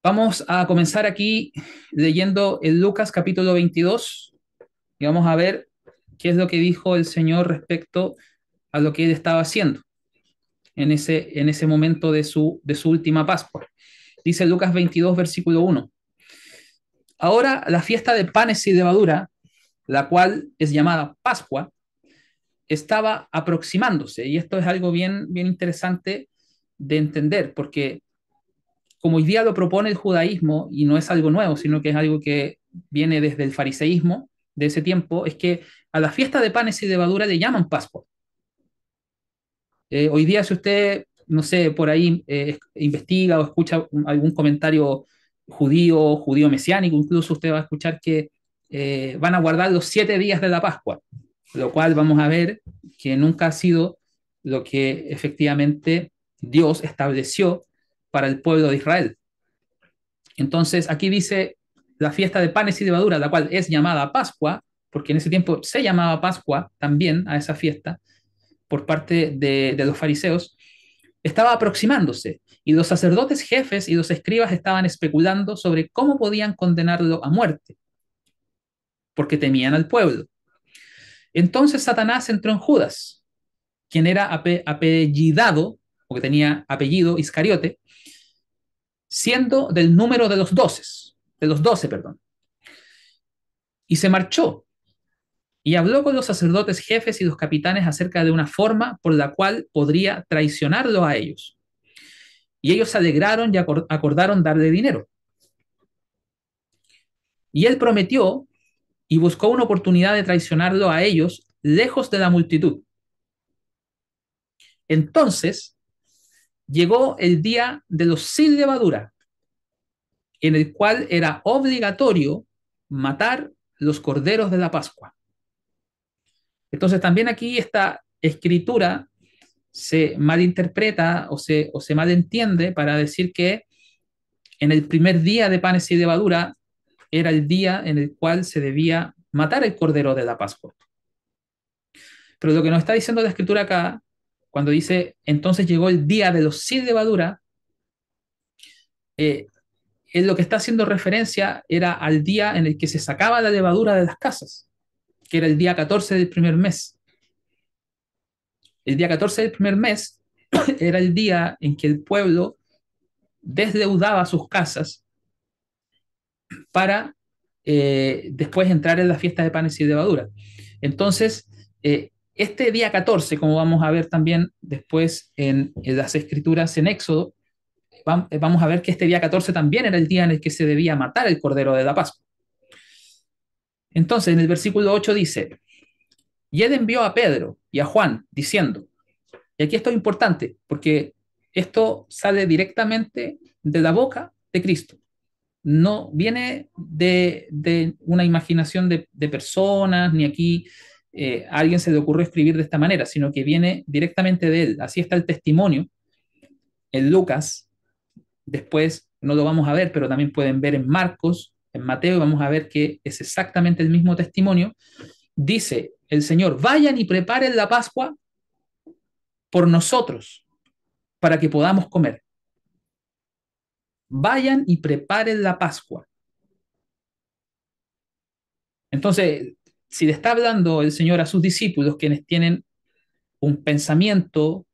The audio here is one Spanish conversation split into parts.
Vamos a comenzar aquí leyendo el Lucas capítulo 22 y vamos a ver qué es lo que dijo el Señor respecto a lo que él estaba haciendo en ese momento de su última Pascua. Dice Lucas 22, versículo 1. Ahora la fiesta de panes y levadura, la cual es llamada Pascua, estaba aproximándose. Y esto es algo bien, bien interesante de entender, porque como hoy día lo propone el judaísmo, y no es algo nuevo, sino que es algo que viene desde el fariseísmo de ese tiempo, es que a la fiesta de panes y levadura le llaman Pascua. Hoy día, si usted, no sé, por ahí investiga o escucha algún comentario judío mesiánico, incluso usted va a escuchar que van a guardar los 7 días de la Pascua, lo cual vamos a ver que nunca ha sido lo que efectivamente Dios estableció para el pueblo de Israel. Entonces, aquí dice la fiesta de panes y levadura, la cual es llamada Pascua, porque en ese tiempo se llamaba Pascua también a esa fiesta por parte de los fariseos, estaba aproximándose y los sacerdotes jefes y los escribas estaban especulando sobre cómo podían condenarlo a muerte, porque temían al pueblo. Entonces Satanás entró en Judas, quien era apellidado, o que tenía apellido Iscariote, siendo del número de los 12, perdón, y se marchó y habló con los sacerdotes jefes y los capitanes acerca de una forma por la cual podría traicionarlo a ellos. Y ellos se alegraron y acordaron darle dinero. Y él prometió y buscó una oportunidad de traicionarlo a ellos lejos de la multitud. Entonces llegó el día de los sin levadura, en el cual era obligatorio matar los corderos de la Pascua. Entonces también aquí esta escritura se malinterpreta o se malentiende para decir que en el primer día de panes y levadura era el día en el cual se debía matar el cordero de la Pascua. Pero lo que nos está diciendo la escritura acá, cuando dice entonces llegó el día de los sin levadura, eh, es lo que está haciendo referencia era al día en el que se sacaba la levadura de las casas, que era el día 14 del primer mes. El día 14 del primer mes era el día en que el pueblo desdeudaba sus casas para después entrar en la fiesta de panes y levadura. Entonces, este día 14, como vamos a ver también después en las escrituras en Éxodo, vamos a ver que este día 14 también era el día en el que se debía matar el cordero de la Pascua. Entonces, en el versículo 8 dice, y él envió a Pedro y a Juan diciendo, y aquí esto es importante, porque esto sale directamente de la boca de Cristo. No viene de una imaginación de personas, ni aquí a alguien se le ocurrió escribir de esta manera, sino que viene directamente de él. Así está el testimonio en Lucas, después no lo vamos a ver, pero también pueden ver en Marcos, en Mateo, y vamos a ver que es exactamente el mismo testimonio. Dice el Señor, vayan y preparen la Pascua por nosotros, para que podamos comer. Vayan y preparen la Pascua. Entonces, si le está hablando el Señor a sus discípulos, quienes tienen un pensamiento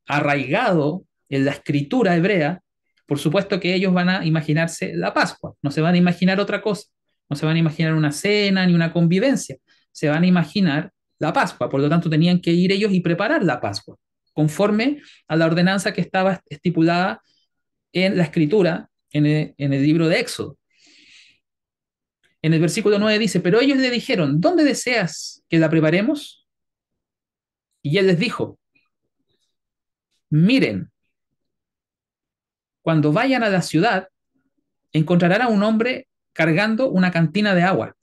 arraigado en la escritura hebrea, por supuesto que ellos van a imaginarse la Pascua, no se van a imaginar otra cosa, no se van a imaginar una cena ni una convivencia, se van a imaginar la Pascua, por lo tanto tenían que ir ellos y preparar la Pascua, conforme a la ordenanza que estaba estipulada en la escritura, en el libro de Éxodo. En el versículo 9 dice, pero ellos le dijeron, ¿dónde deseas que la preparemos? Y él les dijo, miren, cuando vayan a la ciudad, encontrarán a un hombre cargando una cantina de agua.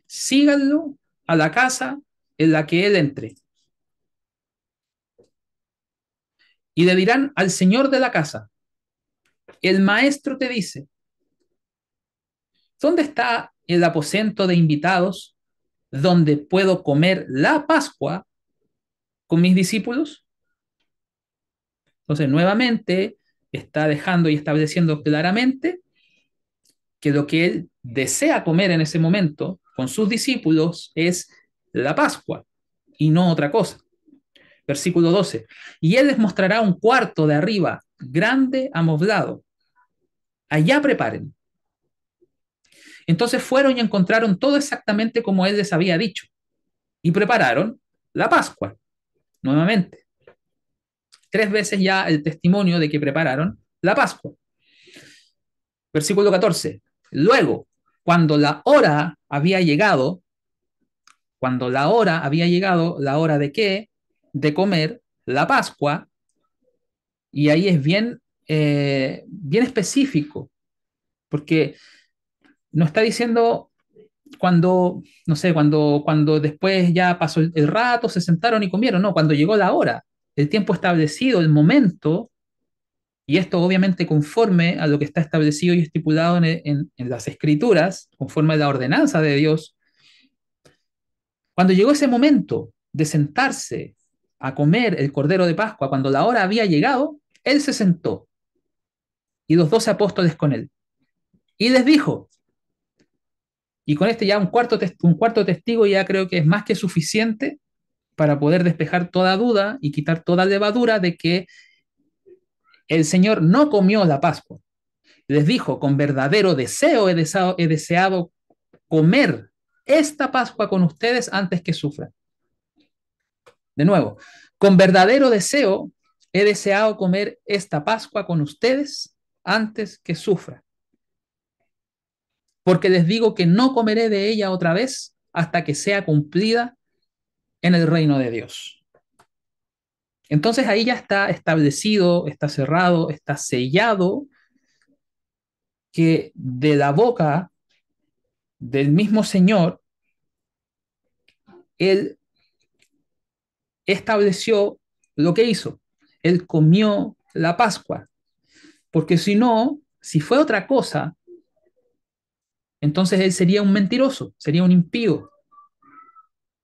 Síganlo a la casa en la que él entre. Y le dirán al señor de la casa, el maestro te dice, ¿dónde está el aposento de invitados donde puedo comer la Pascua con mis discípulos? Entonces, nuevamente, está dejando y estableciendo claramente que lo que él desea comer en ese momento con sus discípulos es la Pascua y no otra cosa. Versículo 12. Y él les mostrará un cuarto de arriba, grande, amoblado. Allá preparen. Entonces fueron y encontraron todo exactamente como él les había dicho y prepararon la Pascua nuevamente. 3 veces ya el testimonio de que prepararon la Pascua. Versículo 14. Luego, cuando la hora había llegado, la hora de qué? De comer la Pascua, y ahí es bien específico, porque no está diciendo cuando, no sé, cuando después ya pasó el rato, se sentaron y comieron, no, cuando llegó la hora, el tiempo establecido, el momento, y esto obviamente conforme a lo que está establecido y estipulado en las escrituras, conforme a la ordenanza de Dios. Cuando llegó ese momento de sentarse a comer el Cordero de Pascua, cuando la hora había llegado, él se sentó y los 12 apóstoles con él. Y les dijo, y con este ya un cuarto testigo ya creo que es más que suficiente para poder despejar toda duda y quitar toda levadura de que el Señor no comió la Pascua. Les dijo, con verdadero deseo he deseado comer esta Pascua con ustedes antes que sufran. De nuevo, con verdadero deseo he deseado comer esta Pascua con ustedes antes que sufra. Porque les digo que no comeré de ella otra vez hasta que sea cumplida en el reino de Dios. Entonces ahí ya está establecido, está cerrado, está sellado que de la boca del mismo Señor, Él estableció lo que hizo. Él comió la Pascua, porque si no, si fue otra cosa, entonces Él sería un mentiroso, sería un impío.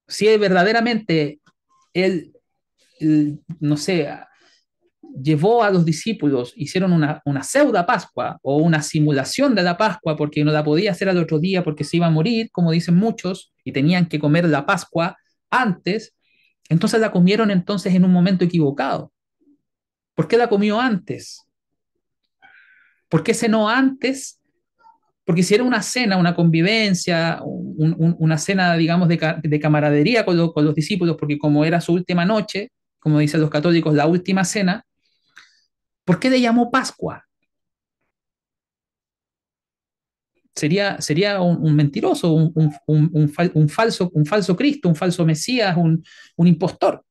Si él verdaderamente, Él, no sé, llevó a los discípulos, hicieron una pseudo Pascua o una simulación de la Pascua porque no la podía hacer al otro día porque se iba a morir, como dicen muchos, y tenían que comer la Pascua antes, entonces la comieron entonces en un momento equivocado. ¿Por qué la comió antes? ¿Por qué cenó antes? Porque si era una cena, una convivencia, una cena, digamos, de camaradería con los discípulos, porque como era su última noche, como dicen los católicos, la última cena, ¿por qué le llamó Pascua? Sería un mentiroso, un falso Cristo, un falso Mesías, un impostor.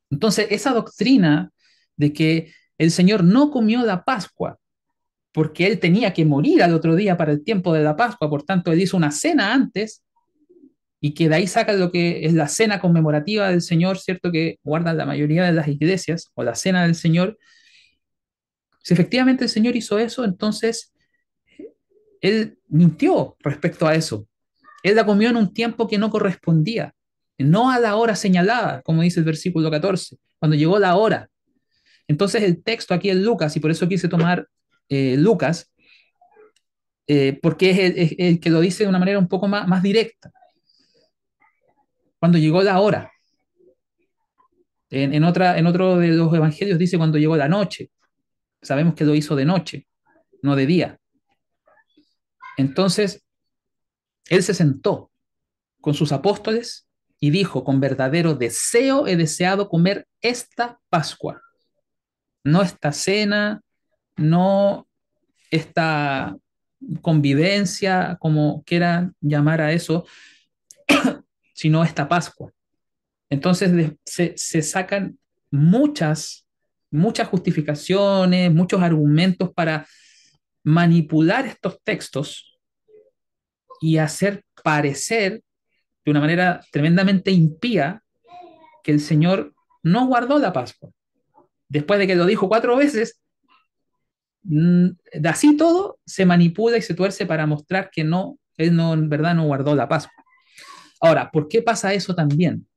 Entonces, esa doctrina de que el Señor no comió la Pascua porque él tenía que morir al otro día para el tiempo de la Pascua, por tanto, él hizo una cena antes y que de ahí saca lo que es la cena conmemorativa del Señor, ¿cierto? Que guardan la mayoría de las iglesias, o la cena del Señor. Si efectivamente el Señor hizo eso, entonces él mintió respecto a eso. Él la comió en un tiempo que no correspondía, no a la hora señalada, como dice el versículo 14, cuando llegó la hora. Entonces el texto aquí en Lucas, y por eso quise tomar Lucas, porque es el que lo dice de una manera un poco más directa. Cuando llegó la hora. En otro de los evangelios dice cuando llegó la noche. Sabemos que lo hizo de noche, no de día. Entonces, él se sentó con sus apóstoles y dijo, con verdadero deseo he deseado comer esta Pascua, no esta cena, no esta convivencia, como quieran llamar a eso, sino esta Pascua. Entonces se sacan muchas justificaciones, muchos argumentos para manipular estos textos y hacer parecer de una manera tremendamente impía que el Señor no guardó la Pascua. Después de que lo dijo 4 veces, de así todo se manipula y se tuerce para mostrar que no, él no, en verdad no guardó la Pascua. Ahora, ¿por qué pasa eso también?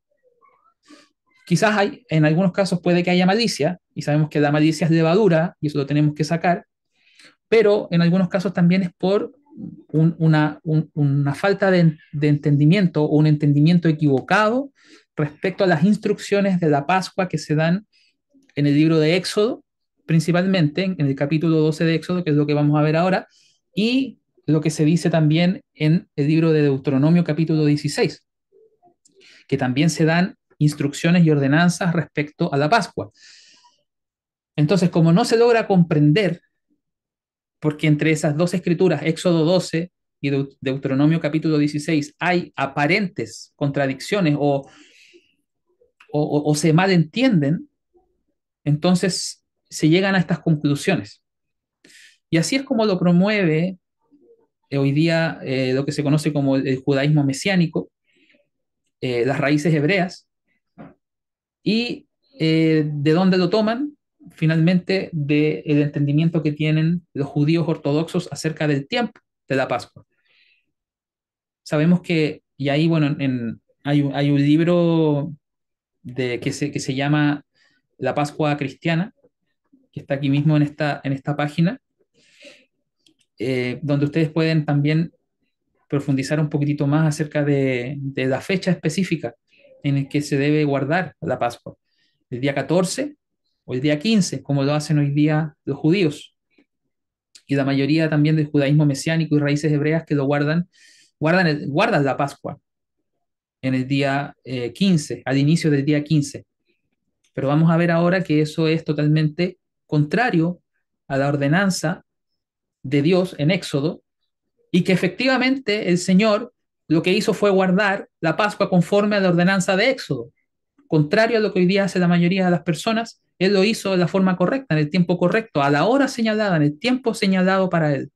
Quizás hay, en algunos casos puede que haya malicia, y sabemos que la malicia es levadura, y eso lo tenemos que sacar, pero en algunos casos también es por una falta de entendimiento o un entendimiento equivocado respecto a las instrucciones de la Pascua que se dan en el libro de Éxodo, principalmente en el capítulo 12 de Éxodo, que es lo que vamos a ver ahora, y lo que se dice también en el libro de Deuteronomio capítulo 16, que también se dan instrucciones y ordenanzas respecto a la Pascua. Entonces, como no se logra comprender, porque entre esas dos escrituras, Éxodo 12 y Deuteronomio capítulo 16, hay aparentes contradicciones o se malentienden, entonces se llegan a estas conclusiones. Y así es como lo promueve hoy día lo que se conoce como el judaísmo mesiánico, las raíces hebreas, y de dónde lo toman, finalmente, del entendimiento que tienen los judíos ortodoxos acerca del tiempo de la Pascua. Sabemos que, y ahí, bueno, hay un libro que se llama La Pascua Cristiana, que está aquí mismo en esta página, donde ustedes pueden también profundizar un poquitito más acerca de la fecha específica en el que se debe guardar la Pascua. El día 14 o el día 15, como lo hacen hoy día los judíos. Y la mayoría también del judaísmo mesiánico y raíces hebreas que lo guardan la Pascua en el día 15, al inicio del día 15. Pero vamos a ver ahora que eso es totalmente contrario a la ordenanza de Dios en Éxodo, y que efectivamente el Señor lo que hizo fue guardar la Pascua conforme a la ordenanza de Éxodo. Contrario a lo que hoy día hace la mayoría de las personas, Él lo hizo de la forma correcta, en el tiempo correcto, a la hora señalada, en el tiempo señalado para Él.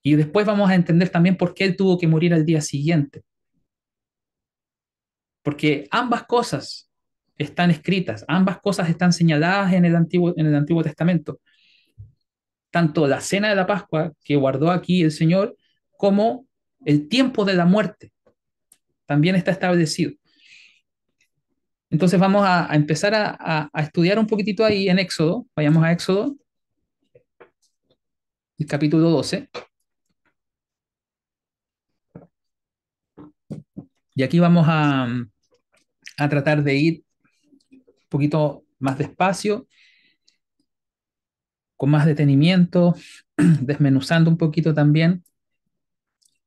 Y después vamos a entender también por qué Él tuvo que morir al día siguiente. Porque ambas cosas están escritas, ambas cosas están señaladas en el Antiguo Testamento. Tanto la cena de la Pascua que guardó aquí el Señor, como el tiempo de la muerte, también está establecido. Entonces vamos a empezar a estudiar un poquitito ahí en Éxodo. Vayamos a Éxodo, el capítulo 12. Y aquí vamos a tratar de ir un poquito más despacio, con más detenimiento, desmenuzando un poquito también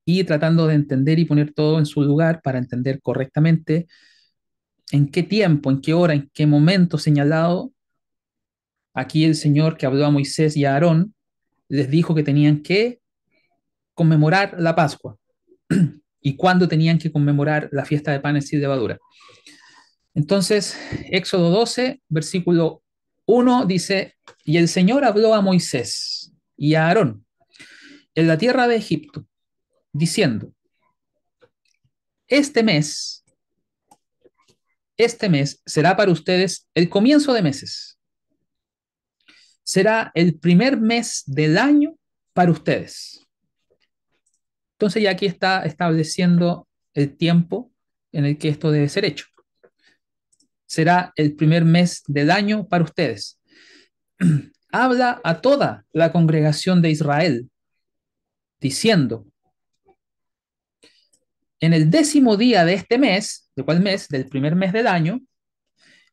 y tratando de entender y poner todo en su lugar para entender correctamente en qué tiempo, en qué hora, en qué momento señalado aquí el Señor que habló a Moisés y a Aarón les dijo que tenían que conmemorar la Pascua y cuándo tenían que conmemorar la fiesta de panes sin levadura. Entonces, Éxodo 12, versículo 1 dice, y el Señor habló a Moisés y a Aarón en la tierra de Egipto, diciendo, este mes, este mes será para ustedes el comienzo de meses, será el primer mes del año para ustedes. Entonces ya aquí está estableciendo el tiempo en el que esto debe ser hecho. Será el primer mes del año para ustedes. Habla a toda la congregación de Israel, diciendo, en el 10º día de este mes, ¿de cuál mes? Del primer mes del año,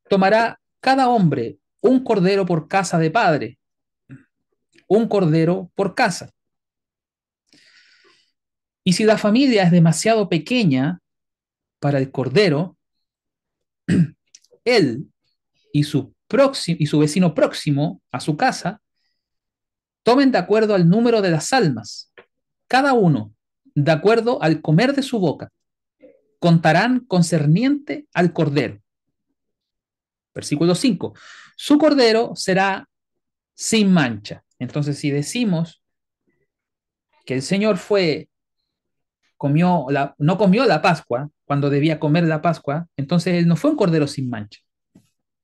tomará cada hombre un cordero por casa de padre, un cordero por casa. Y si la familia es demasiado pequeña para el cordero, él y su vecino próximo a su casa tomen de acuerdo al número de las almas, cada uno de acuerdo al comer de su boca, contarán concerniente al cordero. Versículo 5. Su cordero será sin mancha. Entonces, si decimos que el Señor no comió la Pascua cuando debía comer la Pascua, entonces Él no fue un cordero sin mancha.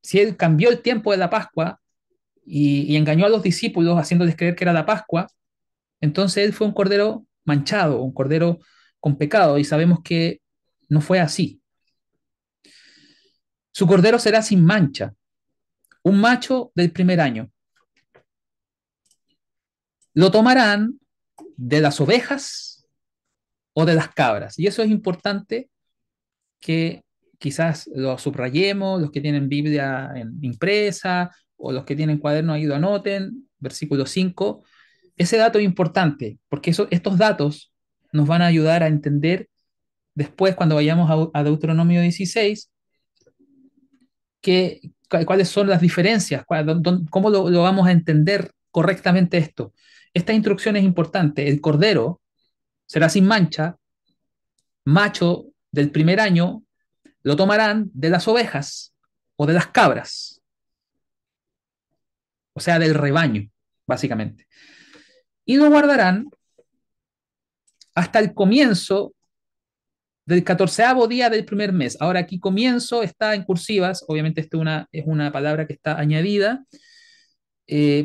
Si Él cambió el tiempo de la Pascua y engañó a los discípulos haciéndoles creer que era la Pascua, entonces Él fue un cordero manchado, un cordero con pecado, y sabemos que no fue así. Su cordero será sin mancha, un macho del primer año. Lo tomarán de las ovejas o de las cabras. Y eso es importante que quizás lo subrayemos, los que tienen Biblia impresa o los que tienen cuaderno ahí lo anoten, versículo 5. Ese dato es importante porque estos datos nos van a ayudar a entender después cuando vayamos a Deuteronomio 16 cuáles son las diferencias, cómo lo vamos a entender correctamente esto. Esta instrucción es importante. El cordero será sin mancha, macho del primer año, lo tomarán de las ovejas o de las cabras, o sea, del rebaño, básicamente. Y lo guardarán hasta el comienzo del 14º día del primer mes. Ahora aquí comienzo está en cursivas, obviamente esto es una palabra que está añadida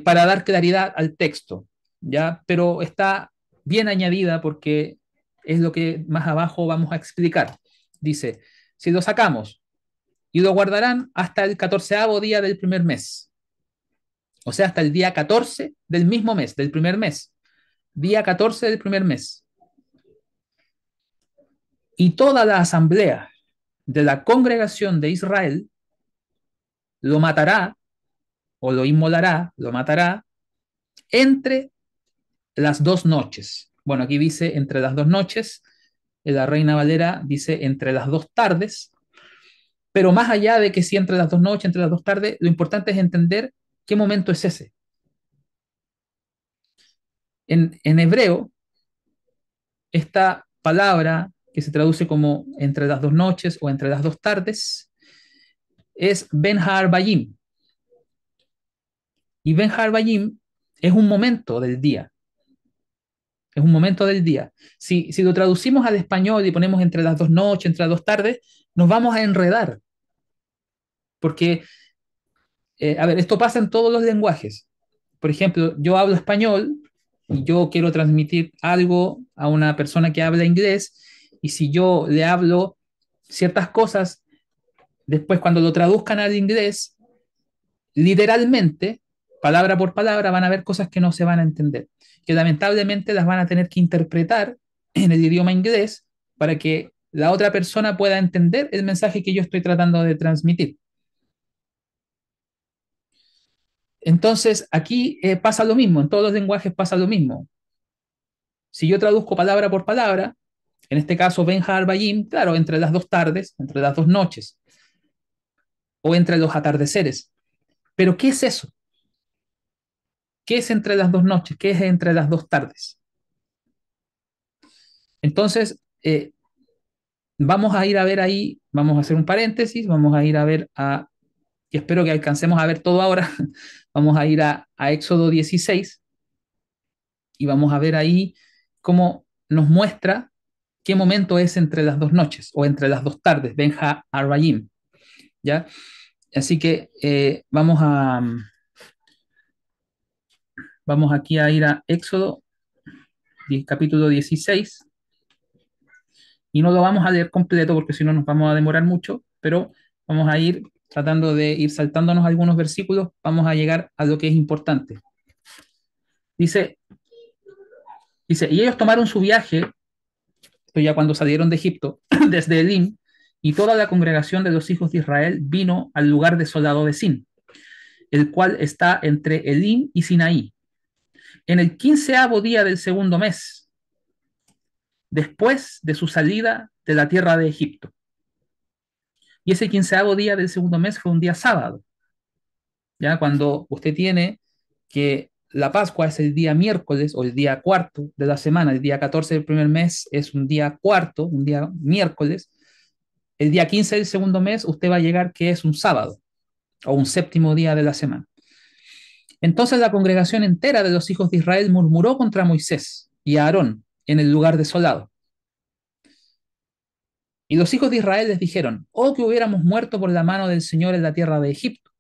para dar claridad al texto, ¿ya? Pero está bien añadida porque es lo que más abajo vamos a explicar. Dice, si lo sacamos y lo guardarán hasta el 14º día del primer mes, o sea, hasta el día 14 del mismo mes, del primer mes, día 14 del primer mes. Y toda la asamblea de la congregación de Israel lo matará o lo inmolará, lo matará entre las dos noches. Bueno, aquí dice entre las dos noches, la Reina Valera dice entre las dos tardes, pero más allá de que si entre las dos noches, entre las dos tardes, lo importante es entender qué momento es ese. En hebreo, esta palabra que se traduce como entre las dos noches o entre las dos tardes es Ben Ha'arbayim. Y Ben Ha'arbayim es un momento del día. Es un momento del día. Si lo traducimos al español y ponemos entre las dos noches, entre las dos tardes, nos vamos a enredar. Porque, a ver, esto pasa en todos los lenguajes. Por ejemplo, yo hablo español y yo quiero transmitir algo a una persona que habla inglés, y si yo le hablo ciertas cosas, después cuando lo traduzcan al inglés, literalmente, palabra por palabra, van a haber cosas que no se van a entender, que lamentablemente las van a tener que interpretar en el idioma inglés para que la otra persona pueda entender el mensaje que yo estoy tratando de transmitir. Entonces, aquí pasa lo mismo, en todos los lenguajes pasa lo mismo. Si yo traduzco palabra por palabra, en este caso Ben Ha'arbayim, claro, entre las dos tardes, entre las dos noches, o entre los atardeceres. Pero, ¿qué es eso? ¿Qué es entre las dos noches? ¿Qué es entre las dos tardes? Entonces, vamos a ir a ver ahí, vamos a hacer un paréntesis, vamos a ir a ver y espero que alcancemos a ver todo ahora, vamos a ir a Éxodo 16 y vamos a ver ahí cómo nos muestra qué momento es entre las dos noches o entre las dos tardes, Ben Ha'arbayim, ¿ya? Así que vamos aquí a ir a Éxodo capítulo 16 y no lo vamos a leer completo porque si no nos vamos a demorar mucho, pero vamos a ir tratando de ir saltándonos algunos versículos, vamos a llegar a lo que es importante. Dice, y ellos tomaron su viaje, esto ya cuando salieron de Egipto, desde Elim, y toda la congregación de los hijos de Israel vino al lugar desolado de Sin, el cual está entre Elim y Sinaí, en el 15º día del segundo mes, después de su salida de la tierra de Egipto. Y ese 15º día del segundo mes fue un día sábado. ¿Ya? Cuando usted tiene que la Pascua es el día miércoles o el día cuarto de la semana, el día 14 del primer mes es un día cuarto, un día miércoles, el día 15 del segundo mes usted va a llegar que es un sábado o un séptimo día de la semana. Entonces la congregación entera de los hijos de Israel murmuró contra Moisés y a Aarón en el lugar desolado. Y los hijos de Israel les dijeron, oh que hubiéramos muerto por la mano del Señor en la tierra de Egipto,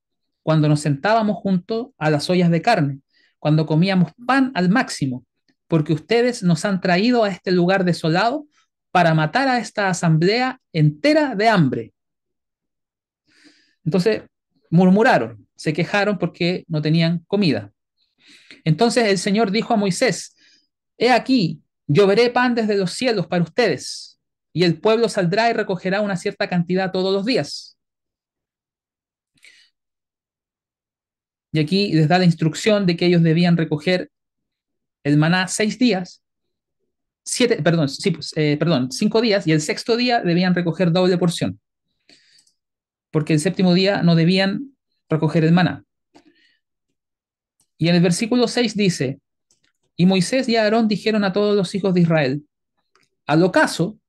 cuando nos sentábamos junto a las ollas de carne, cuando comíamos pan al máximo, porque ustedes nos han traído a este lugar desolado para matar a esta asamblea entera de hambre. Entonces murmuraron, se quejaron porque no tenían comida. Entonces el Señor dijo a Moisés, he aquí, lloveré pan desde los cielos para ustedes, y el pueblo saldrá y recogerá una cierta cantidad todos los días. Y aquí les da la instrucción de que ellos debían recoger el maná 6 días, siete, perdón, sí, pues, perdón, 5 días, y el sexto día debían recoger doble porción, porque el séptimo día no debían recoger el maná. Y en el versículo 6 dice, y Moisés y Aarón dijeron a todos los hijos de Israel, al ocaso,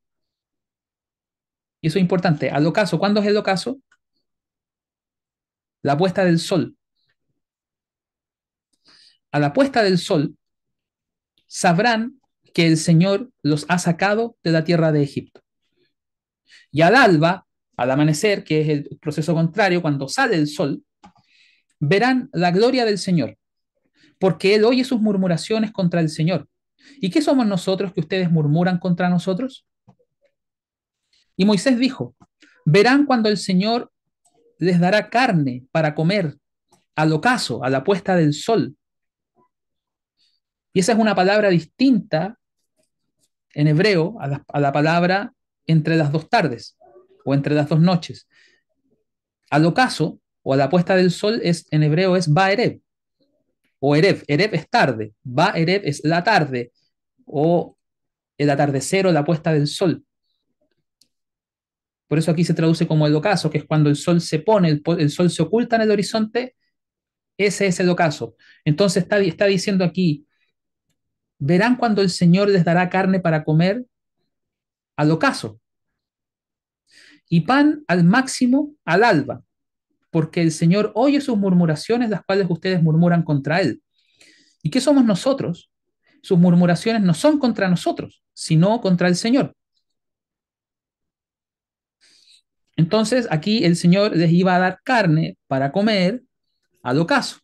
y eso es importante, al ocaso, ¿cuándo es el ocaso? La puesta del sol. A la puesta del sol sabrán que el Señor los ha sacado de la tierra de Egipto. Y al alba, al amanecer, que es el proceso contrario, cuando sale el sol, verán la gloria del Señor, porque Él oye sus murmuraciones contra el Señor. ¿Y qué somos nosotros que ustedes murmuran contra nosotros? Y Moisés dijo, verán cuando el Señor les dará carne para comer al ocaso, a la puesta del sol. Y esa es una palabra distinta en hebreo a la palabra entre las dos tardes o entre las dos noches. Al ocaso o a la puesta del sol es en hebreo es Ba'erev o Erev. Erev es tarde, Ba'erev es la tarde o el atardecer o la puesta del sol. Por eso aquí se traduce como el ocaso, que es cuando el sol se pone, el sol se oculta en el horizonte, ese es el ocaso. Entonces está diciendo aquí, verán cuando el Señor les dará carne para comer al ocaso y pan al máximo al alba, porque el Señor oye sus murmuraciones, las cuales ustedes murmuran contra Él. ¿Y qué somos nosotros? Sus murmuraciones no son contra nosotros, sino contra el Señor. Entonces aquí el Señor les iba a dar carne para comer al ocaso,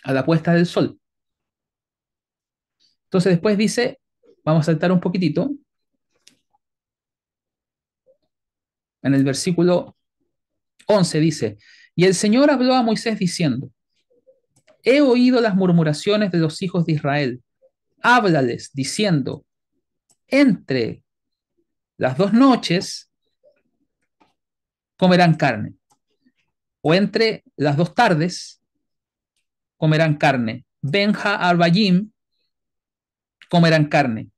a la puesta del sol. Entonces después dice, vamos a saltar un poquitito, en el versículo 11 dice, y el Señor habló a Moisés diciendo, he oído las murmuraciones de los hijos de Israel, háblales diciendo, entre las dos noches comerán carne, o entre las dos tardes comerán carne. Benja Arbayim comerán carne.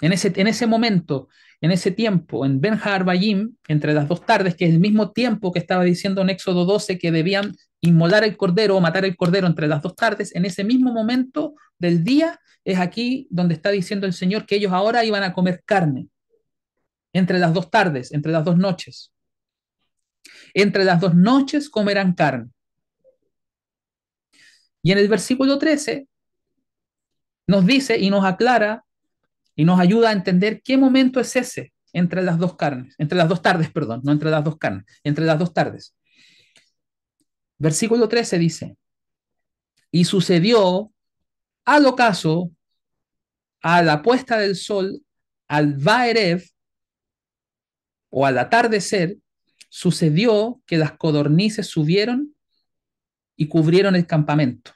En ese momento, en ese tiempo, en Benja Arbayim, entre las dos tardes, que es el mismo tiempo que estaba diciendo en Éxodo 12 que debían inmolar el cordero o matar el cordero entre las dos tardes, en ese mismo momento del día es aquí donde está diciendo el Señor que ellos ahora iban a comer carne entre las dos tardes, entre las dos noches. Entre las dos noches comerán carne. Y en el versículo 13 nos dice y nos aclara y nos ayuda a entender qué momento es ese entre las dos carnes, entre las dos tardes, perdón, no entre las dos carnes, entre las dos tardes. Versículo 13 dice, y sucedió al ocaso, a la puesta del sol, al Baerev o al atardecer, sucedió que las codornices subieron y cubrieron el campamento.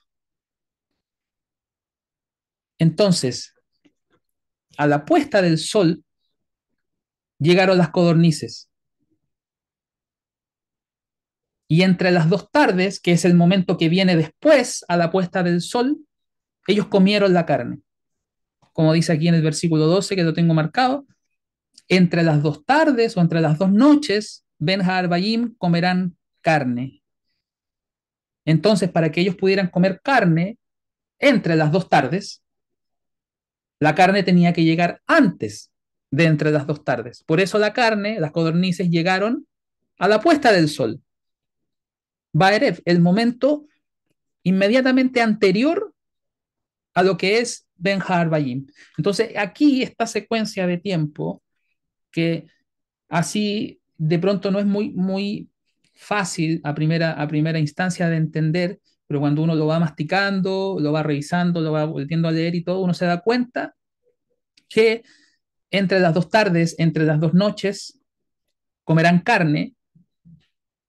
Entonces, a la puesta del sol llegaron las codornices. Y entre las dos tardes, que es el momento que viene después a la puesta del sol, ellos comieron la carne. Como dice aquí en el versículo 12, que lo tengo marcado, entre las dos tardes o entre las dos noches, Ben Harbayim comerán carne. Entonces, para que ellos pudieran comer carne entre las dos tardes, la carne tenía que llegar antes de entre las dos tardes. Por eso la carne, las codornices llegaron a la puesta del sol. Baerev, el momento inmediatamente anterior a lo que es Ben Harbayim. Entonces, aquí esta secuencia de tiempo que así de pronto no es muy fácil a primera instancia de entender, pero cuando uno lo va masticando, lo va revisando, lo va volviendo a leer y todo, uno se da cuenta que entre las dos tardes, entre las dos noches, comerán carne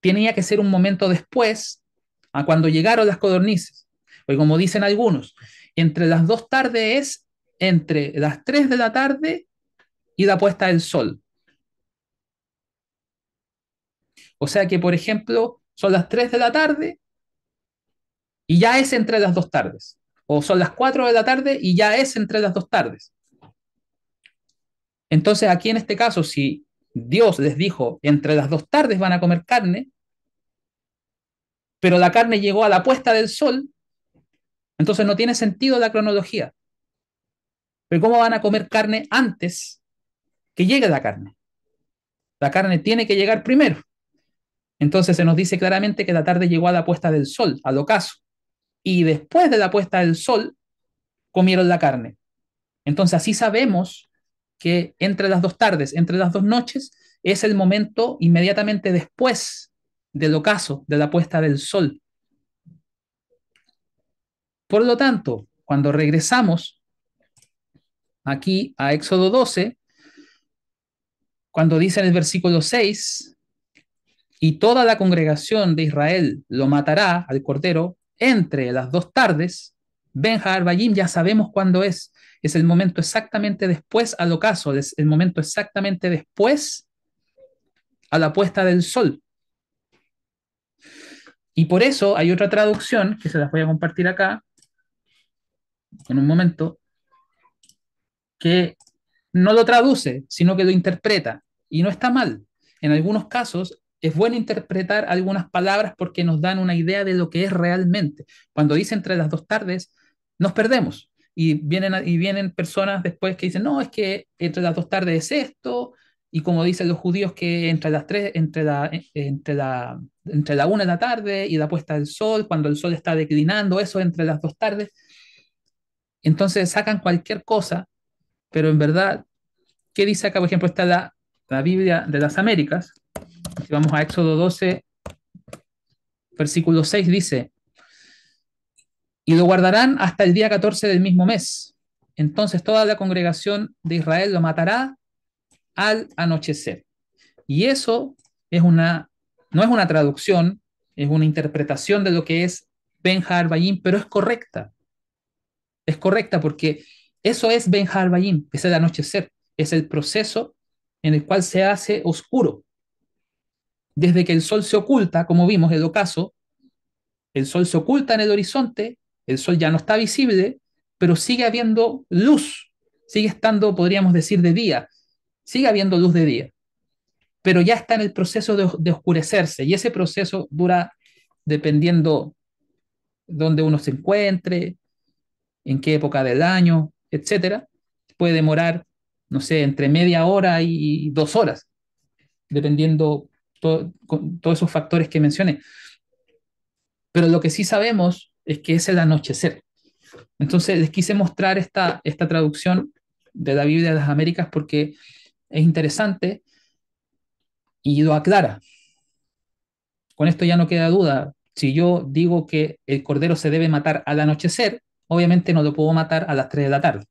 tenía que ser un momento después a cuando llegaron las codornices. Porque como dicen algunos, entre las 2 tardes es entre las 3 de la tarde y la puesta del sol. O sea que, por ejemplo, son las 3 de la tarde y ya es entre las 2 tardes. O son las 4 de la tarde y ya es entre las 2 tardes. Entonces, aquí en este caso, si Dios les dijo entre las 2 tardes van a comer carne, pero la carne llegó a la puesta del sol, entonces no tiene sentido la cronología. Pero ¿cómo van a comer carne antes que llegue la carne? La carne tiene que llegar primero. Entonces se nos dice claramente que la tarde llegó a la puesta del sol, al ocaso. Y después de la puesta del sol, comieron la carne. Entonces así sabemos que entre las 2 tardes, entre las 2 noches, es el momento inmediatamente después del ocaso, de la puesta del sol. Por lo tanto, cuando regresamos aquí a Éxodo 12, cuando dice en el versículo 6, y toda la congregación de Israel lo matará al cordero entre las 2 tardes, Ben Arbayim ya sabemos cuándo es el momento exactamente después al ocaso, es el momento exactamente después a la puesta del sol. Y por eso hay otra traducción que se las voy a compartir acá en un momento, que no lo traduce, sino que lo interpreta. Y no está mal. En algunos casos es bueno interpretar algunas palabras porque nos dan una idea de lo que es realmente. Cuando dice entre las 2 tardes, nos perdemos. Y vienen personas después que dicen, no, es que entre las 2 tardes es esto, y como dicen los judíos que entre las 3, entre la 1 de la tarde y la puesta del sol, cuando el sol está declinando, eso entre las 2 tardes. Entonces sacan cualquier cosa, pero en verdad, ¿qué dice acá? Por ejemplo, está la Biblia de las Américas. Si vamos a Éxodo 12, versículo 6, dice, y lo guardarán hasta el día 14 del mismo mes. Entonces toda la congregación de Israel lo matará al anochecer. Y eso no es una traducción, es una interpretación de lo que es Ben Harbayim, pero es correcta. Es correcta porque eso es Ben Harbayim, es el anochecer, es el proceso en el cual se hace oscuro. Desde que el sol se oculta, como vimos en el ocaso, el sol se oculta en el horizonte, el sol ya no está visible, pero sigue habiendo luz, sigue estando, podríamos decir, de día, sigue habiendo luz de día, pero ya está en el proceso de oscurecerse y ese proceso dura dependiendo dónde uno se encuentre, en qué época del año, etcétera. Puede demorar, no sé, entre media hora y 2 horas, dependiendo con todos esos factores que mencioné. Pero lo que sí sabemos es que es el anochecer. Entonces les quise mostrar esta traducción de la Biblia de las Américas porque es interesante y lo aclara. Con esto ya no queda duda. Si yo digo que el cordero se debe matar al anochecer, obviamente no lo puedo matar a las 3 de la tarde,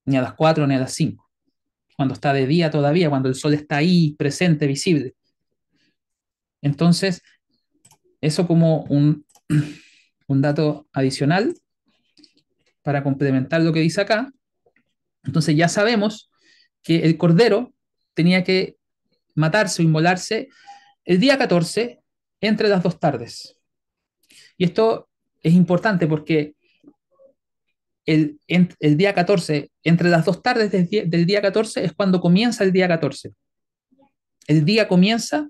ni a las 4 ni a las 5, cuando está de día todavía, cuando el sol está ahí presente, visible. Entonces, eso como un dato adicional para complementar lo que dice acá. Entonces ya sabemos que el cordero tenía que matarse o inmolarse el día 14 entre las 2 tardes. Y esto es importante porque el día 14, entre las 2 tardes del día 14 es cuando comienza el día 14. El día comienza,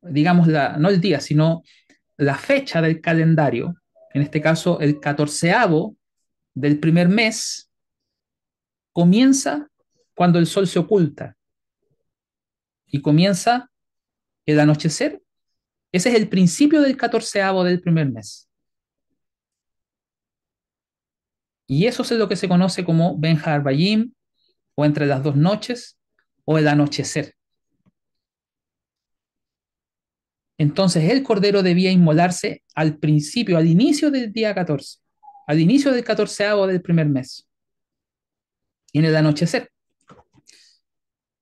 digamos, no el día, sino la fecha del calendario, en este caso el 14º del primer mes, comienza cuando el sol se oculta y comienza el anochecer. Ese es el principio del 14º del primer mes. Y eso es lo que se conoce como Ben Harbayim, o entre las 2 noches, o el anochecer. Entonces el cordero debía inmolarse al principio, al inicio del día 14, al inicio del 14º del primer mes, y en el anochecer.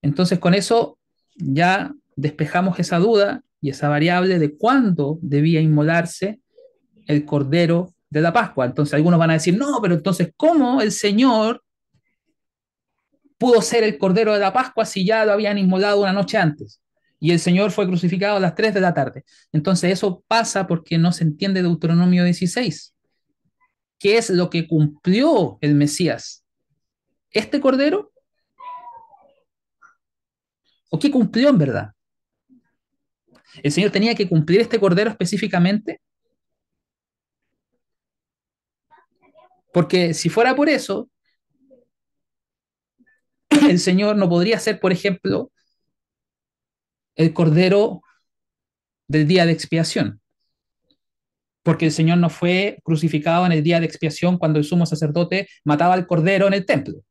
Entonces con eso ya despejamos esa duda y esa variable de cuándo debía inmolarse el cordero de la Pascua. Entonces algunos van a decir, no, pero entonces, ¿cómo el Señor pudo ser el cordero de la Pascua si ya lo habían inmolado una noche antes? Y el Señor fue crucificado a las 3 de la tarde. Entonces eso pasa porque no se entiende Deuteronomio 16. ¿Qué es lo que cumplió el Mesías? ¿Este cordero? ¿O qué cumplió en verdad? ¿El Señor tenía que cumplir este cordero específicamente? Porque si fuera por eso, el Señor no podría ser, por ejemplo, el cordero del día de expiación, porque el Señor no fue crucificado en el día de expiación cuando el sumo sacerdote mataba al cordero en el templo.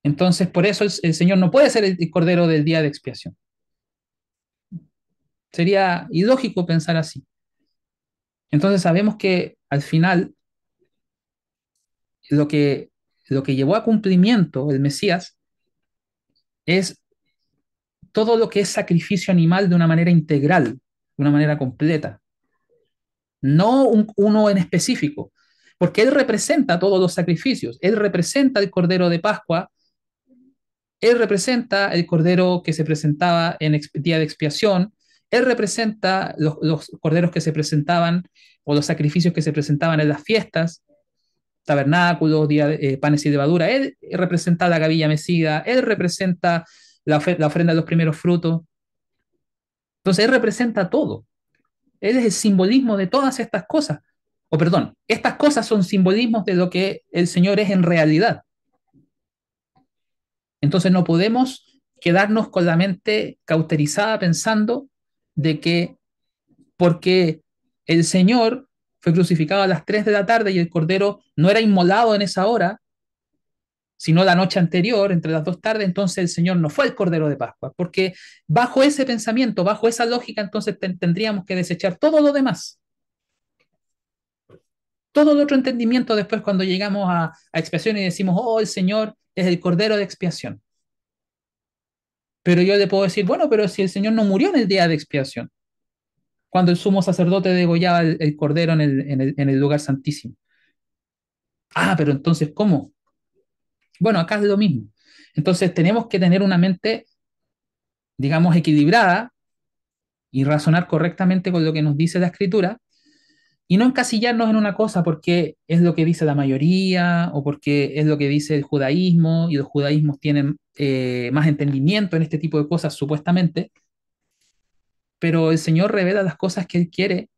Entonces, por eso el Señor no puede ser el cordero del día de expiación. Sería ilógico pensar así. Entonces, sabemos que al final lo que, lo que llevó a cumplimiento el Mesías es todo lo que es sacrificio animal de una manera integral, de una manera completa, no uno en específico, porque Él representa todos los sacrificios, Él representa el Cordero de Pascua, Él representa el Cordero que se presentaba en día de expiación, Él representa los corderos que se presentaban o los sacrificios que se presentaban en las fiestas, tabernáculos, panes y levadura, Él representa la gavilla mecida, Él representa la ofrenda de los primeros frutos. Entonces, Él representa todo. Él es el simbolismo de todas estas cosas. O perdón, estas cosas son simbolismos de lo que el Señor es en realidad. Entonces no podemos quedarnos con la mente cauterizada pensando de que porque el Señor fue crucificado a las 3 de la tarde y el Cordero no era inmolado en esa hora, sino la noche anterior, entre las dos tardes, entonces el Señor no fue el Cordero de Pascua, porque bajo ese pensamiento, bajo esa lógica, entonces tendríamos que desechar todo lo demás. Todo el otro entendimiento después cuando llegamos a expiación y decimos, oh, el Señor es el Cordero de expiación. Pero yo le puedo decir, bueno, pero si el Señor no murió en el día de expiación, cuando el sumo sacerdote degollaba el cordero en el lugar santísimo. Ah, pero entonces, ¿cómo? Bueno, acá es lo mismo. Entonces tenemos que tener una mente, digamos, equilibrada y razonar correctamente con lo que nos dice la Escritura y no encasillarnos en una cosa porque es lo que dice la mayoría o porque es lo que dice el judaísmo y los judaísmos tienen más entendimiento en este tipo de cosas supuestamente, pero el Señor revela las cosas que Él quiere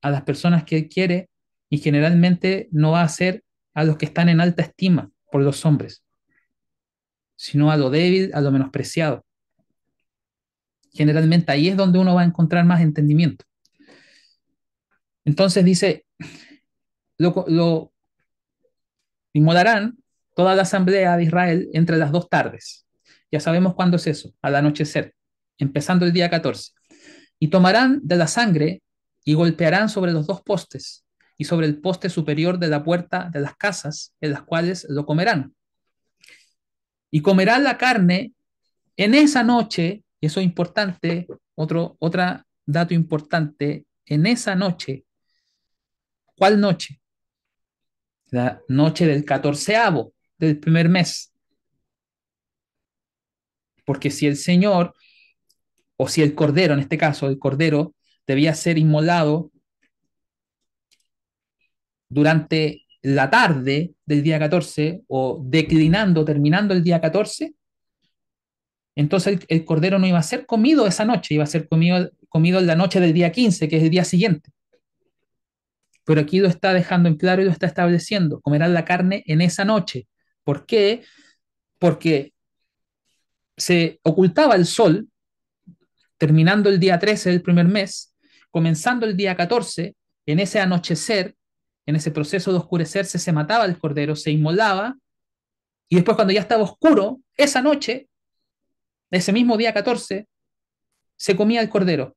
a las personas que Él quiere y generalmente no va a ser a los que están en alta estima por los hombres, sino a lo débil, a lo menospreciado. Generalmente ahí es donde uno va a encontrar más entendimiento. Entonces dice, lo inmolarán toda la asamblea de Israel entre las dos tardes. Ya sabemos cuándo es eso, al anochecer, empezando el día 14. Y tomarán de la sangre y golpearán sobre los dos postes y sobre el poste superior de la puerta de las casas en las cuales lo comerán. Y comerán la carne en esa noche, y eso es importante, otro dato importante, en esa noche. ¿Cuál noche? La noche del catorceavo del primer mes. Porque si el Señor, o si el Cordero, en este caso, el Cordero, debía ser inmolado durante la tarde del día 14 o declinando, terminando el día 14, entonces el Cordero no iba a ser comido esa noche, iba a ser comido en la noche del día 15, que es el día siguiente. Pero aquí lo está dejando en claro y lo está estableciendo. Comerán la carne en esa noche. ¿Por qué? Porque se ocultaba el sol terminando el día 13 del primer mes, comenzando el día 14, en ese anochecer, en ese proceso de oscurecerse, se mataba el cordero, se inmolaba, y después cuando ya estaba oscuro, esa noche, ese mismo día 14, se comía el cordero.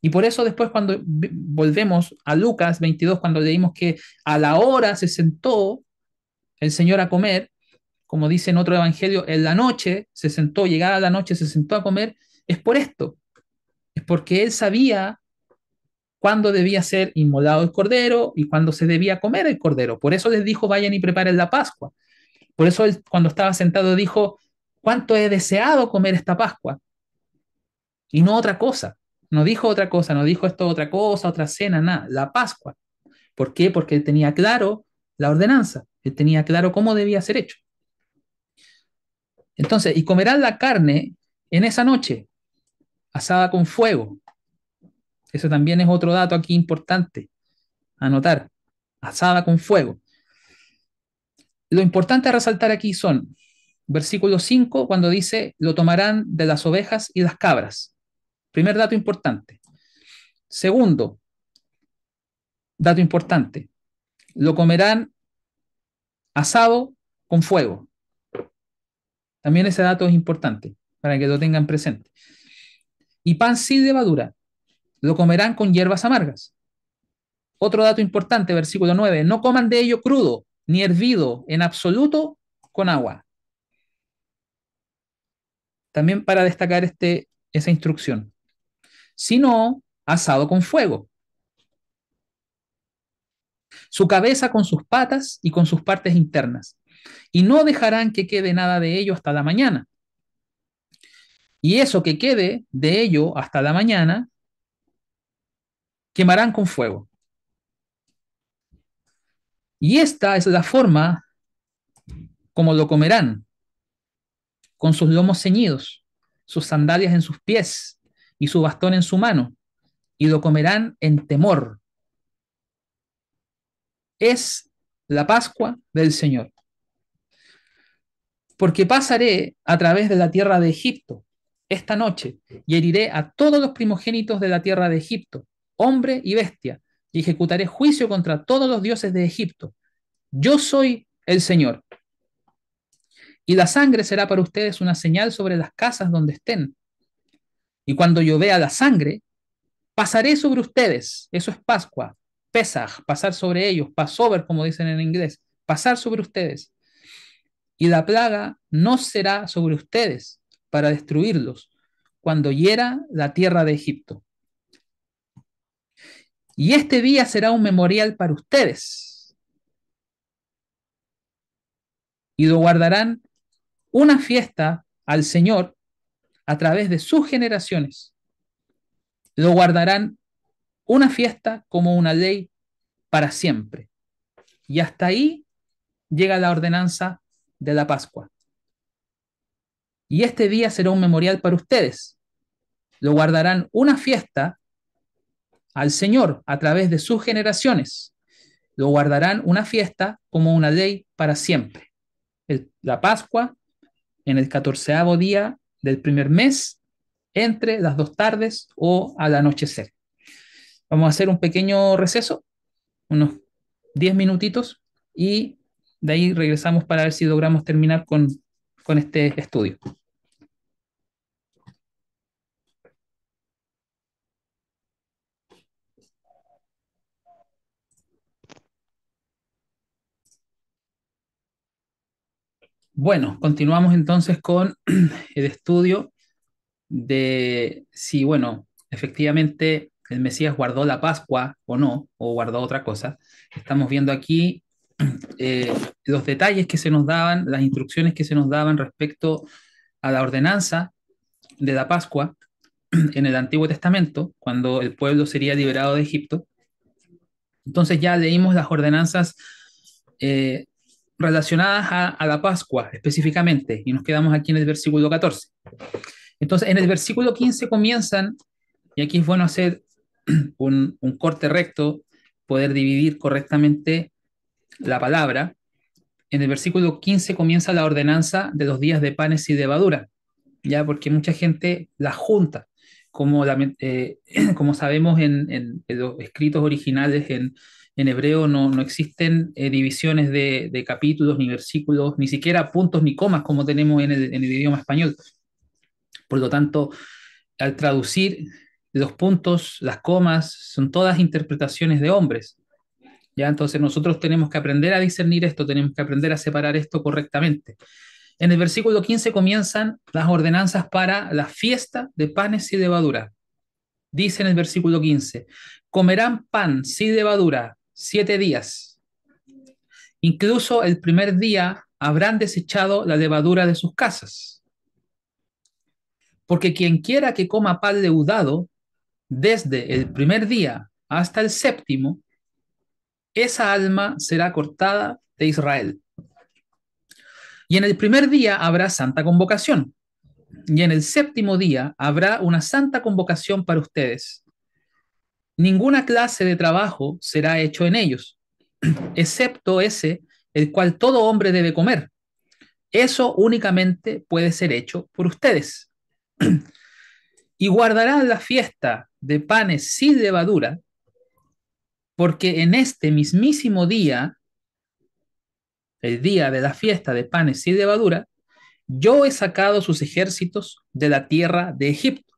Y por eso después cuando volvemos a Lucas 22, cuando leímos que a la hora se sentó el Señor a comer, como dice en otro evangelio, en la noche se sentó, llegada la noche, se sentó a comer, es por esto, es porque él sabía cuándo debía ser inmolado el cordero y cuándo se debía comer el cordero. Por eso les dijo, vayan y preparen la Pascua. Por eso él, cuando estaba sentado, dijo, ¿cuánto he deseado comer esta Pascua? Y no otra cosa. No dijo otra cosa, no dijo esto otra cosa, otra cena, nada. La Pascua. ¿Por qué? Porque él tenía claro la ordenanza. Él tenía claro cómo debía ser hecho. Entonces, y comerán la carne en esa noche, asada con fuego. Eso también es otro dato aquí importante. Anotar. Asada con fuego. Lo importante a resaltar aquí son versículo 5 cuando dice, lo tomarán de las ovejas y las cabras. Primer dato importante. Segundo, dato importante, lo comerán asado con fuego. También ese dato es importante para que lo tengan presente. Y pan sin levadura, lo comerán con hierbas amargas. Otro dato importante, versículo 9, no coman de ello crudo, ni hervido en absoluto con agua. También para destacar esa instrucción, sino asado con fuego. Su cabeza con sus patas y con sus partes internas. Y no dejarán que quede nada de ello hasta la mañana. Y eso que quede de ello hasta la mañana, quemarán con fuego. Y esta es la forma como lo comerán, con sus lomos ceñidos, sus sandalias en sus pies y su bastón en su mano, y lo comerán en temor. Es la Pascua del Señor. Porque pasaré a través de la tierra de Egipto esta noche y heriré a todos los primogénitos de la tierra de Egipto, hombre y bestia, y ejecutaré juicio contra todos los dioses de Egipto. Yo soy el Señor. Y la sangre será para ustedes una señal sobre las casas donde estén. Y cuando yo vea la sangre, pasaré sobre ustedes. Eso es Pascua, Pesaj, pasar sobre ellos, Passover, como dicen en inglés, pasar sobre ustedes. Y la plaga no será sobre ustedes para destruirlos cuando hiera la tierra de Egipto. Y este día será un memorial para ustedes. Y lo guardarán una fiesta al Señor a través de sus generaciones. Lo guardarán una fiesta como una ley para siempre. Y hasta ahí llega la ordenanza de la Pascua. Y este día será un memorial para ustedes. Lo guardarán una fiesta al Señor a través de sus generaciones. Lo guardarán una fiesta como una ley para siempre. La Pascua en el 14º día del primer mes, entre las 2 tardes o al anochecer. Vamos a hacer un pequeño receso, unos 10 minutitos, y de ahí regresamos para ver si logramos terminar con este estudio. Bueno, continuamos entonces con el estudio de si, bueno, efectivamente el Mesías guardó la Pascua o no, o guardó otra cosa. Estamos viendo aquí eh, los detalles que se nos daban, las instrucciones que se nos daban respecto a la ordenanza de la Pascua en el Antiguo Testamento, cuando el pueblo sería liberado de Egipto. Entonces ya leímos las ordenanzas eh, relacionadas a la Pascua específicamente, y nos quedamos aquí en el versículo 14. Entonces, en el versículo 15 comienzan, y aquí es bueno hacer un corte recto, poder dividir correctamente la palabra. En el versículo 15 comienza la ordenanza de los días de panes y levadura, ya porque mucha gente la junta, como, como sabemos en los escritos originales en hebreo no existen divisiones de capítulos ni versículos, ni siquiera puntos ni comas como tenemos en el idioma español. Por lo tanto, al traducir los puntos, las comas, son todas interpretaciones de hombres. ¿Ya? Entonces nosotros tenemos que aprender a discernir esto, tenemos que aprender a separar esto correctamente. En el versículo 15 comienzan las ordenanzas para la fiesta de panes y levadura. Dice en el versículo 15, comerán pan sin levadura 7 días. Incluso el primer día habrán desechado la levadura de sus casas. Porque quien quiera que coma pan leudado desde el primer día hasta el séptimo, esa alma será cortada de Israel. Y en el primer día habrá santa convocación. Y en el séptimo día habrá una santa convocación para ustedes. Ninguna clase de trabajo será hecho en ellos, excepto ese el cual todo hombre debe comer. Eso únicamente puede ser hecho por ustedes. Y guardarán la fiesta de panes sin levadura, porque en este mismísimo día, el día de la fiesta de panes sin levadura, yo he sacado sus ejércitos de la tierra de Egipto.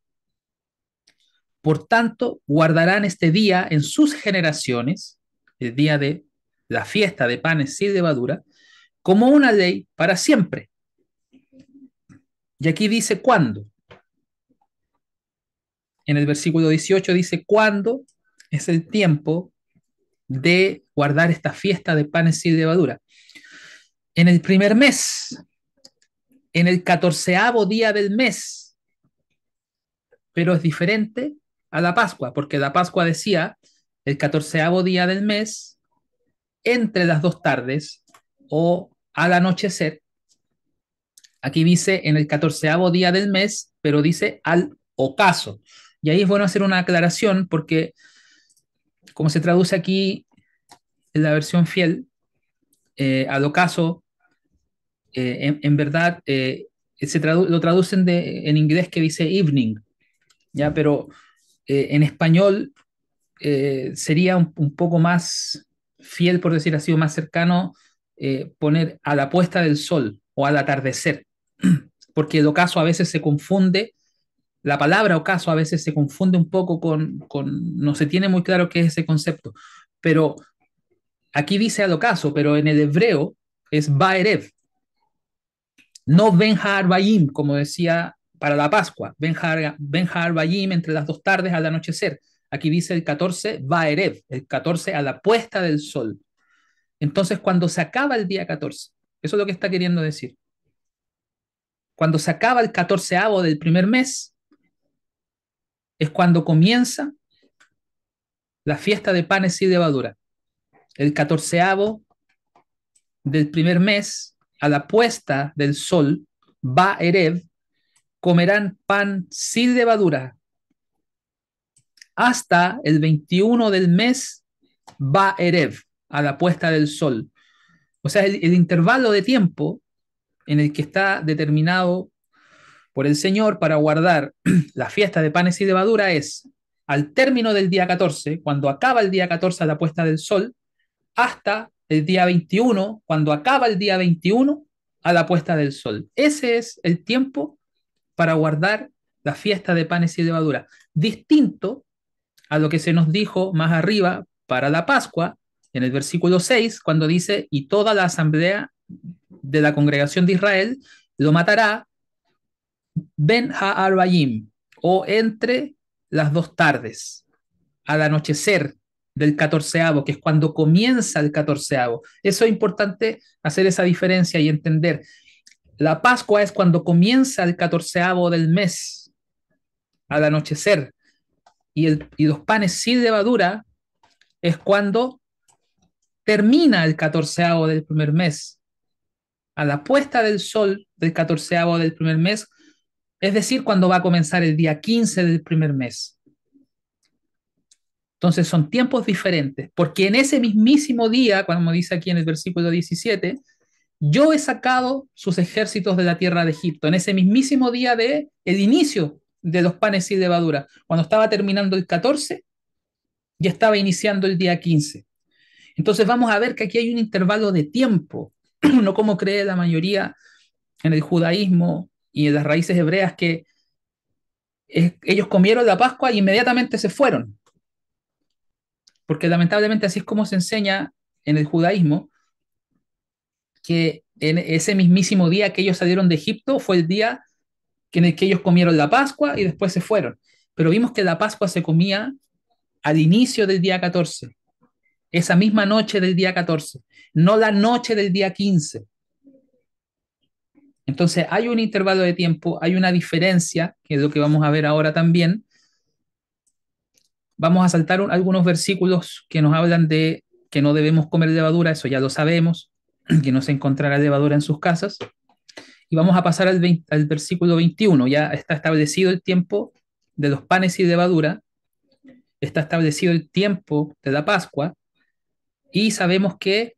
Por tanto, guardarán este día en sus generaciones, el día de la fiesta de panes sin levadura, como una ley para siempre. Y aquí dice cuándo. En el versículo 18 dice cuándo es el tiempo de guardar esta fiesta de panes sin levadura. En el primer mes, en el 14º día del mes, pero es diferente a la Pascua, porque la Pascua decía el 14º día del mes, entre las 2 tardes o al anochecer. Aquí dice en el 14º día del mes, pero dice al ocaso. Y ahí es bueno hacer una aclaración porque como se traduce aquí en la versión fiel, al ocaso, en verdad lo traducen en inglés que dice evening, ¿ya? Pero en español sería un poco más fiel, por decir así, o más cercano, poner a la puesta del sol o al atardecer, porque el ocaso a veces se confunde, la palabra ocaso a veces se confunde un poco no se tiene muy claro qué es ese concepto, pero aquí dice al ocaso, pero en el hebreo es Baerev, no Ben Bayim, como decía para la Pascua, Ben Bayim entre las 2 tardes al anochecer. Aquí dice el 14 Baerev, el 14 a la puesta del sol. Entonces, cuando se acaba el día 14, eso es lo que está queriendo decir. Cuando se acaba el 14º del primer mes, es cuando comienza la fiesta de panes y levadura. El 14º del primer mes, a la puesta del sol, Baerev, comerán pan sin levadura hasta el 21 del mes Baerev, a la puesta del sol. O sea, el intervalo de tiempo en el que está determinado por el Señor para guardar la fiesta de panes y levadura es al término del día 14, cuando acaba el día 14 a la puesta del sol, hasta el día 21, cuando acaba el día 21 a la puesta del sol. Ese es el tiempo para guardar la fiesta de panes y levadura. Distinto a lo que se nos dijo más arriba para la Pascua, en el versículo 6, cuando dice, y toda la asamblea de la congregación de Israel lo matará Ben Ha'arbayim, o entre las 2 tardes, al anochecer del 14º, que es cuando comienza el 14º. Eso es importante hacer esa diferencia y entender. La Pascua es cuando comienza el 14º del mes, al anochecer, y los panes sin levadura es cuando termina el 14º del primer mes, a la puesta del sol del 14º del primer mes, es decir, cuando va a comenzar el día 15 del primer mes. Entonces son tiempos diferentes, porque en ese mismísimo día, como dice aquí en el versículo 17, yo he sacado sus ejércitos de la tierra de Egipto, en ese mismísimo día de el inicio de los panes sin levadura, cuando estaba terminando el 14, ya estaba iniciando el día 15. Entonces vamos a ver que aquí hay un intervalo de tiempo, no como cree la mayoría en el judaísmo y en las raíces hebreas que ellos comieron la Pascua e inmediatamente se fueron. porque lamentablemente así es como se enseña en el judaísmo, que en ese mismísimo día que ellos salieron de Egipto fue el día en el que ellos comieron la Pascua y después se fueron. Pero vimos que la Pascua se comía al inicio del día 14, esa misma noche del día 14, no la noche del día 15. Entonces hay un intervalo de tiempo, hay una diferencia, que es lo que vamos a ver ahora también. Vamos a saltar algunos versículos que nos hablan de que no debemos comer levadura, eso ya lo sabemos, que no se encontrará levadura en sus casas. Y vamos a pasar al versículo 21. Ya está establecido el tiempo de los panes y levadura, está establecido el tiempo de la Pascua, y sabemos que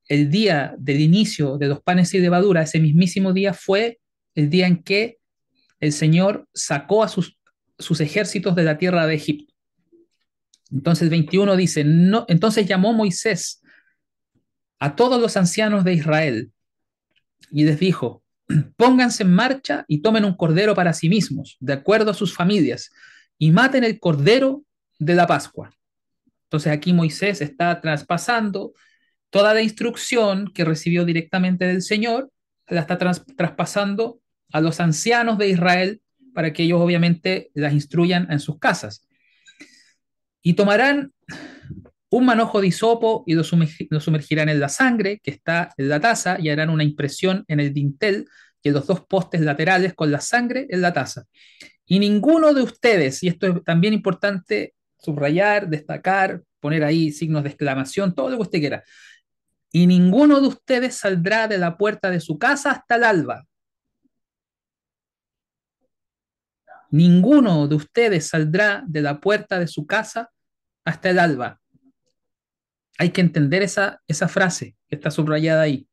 el día del inicio de los panes y levadura, ese mismísimo día, fue el día en que el Señor sacó a sus ejércitos de la tierra de Egipto. Entonces el 21 dice, no, entonces llamó Moisés a todos los ancianos de Israel y les dijo, pónganse en marcha y tomen un cordero para sí mismos, de acuerdo a sus familias, y maten el cordero de la Pascua. Entonces aquí Moisés está traspasando toda la instrucción que recibió directamente del Señor, la está traspasando a los ancianos de Israel para que ellos obviamente las instruyan en sus casas. Y tomarán un manojo de hisopo y lo sumergirán en la sangre que está en la taza y harán una impresión en el dintel y en los dos postes laterales con la sangre en la taza. Y ninguno de ustedes, y esto es también importante subrayar, destacar, poner ahí signos de exclamación, todo lo que usted quiera, y ninguno de ustedes saldrá de la puerta de su casa hasta el alba. Ninguno de ustedes saldrá de la puerta de su casa hasta el alba. Hay que entender esa frase que está subrayada ahí,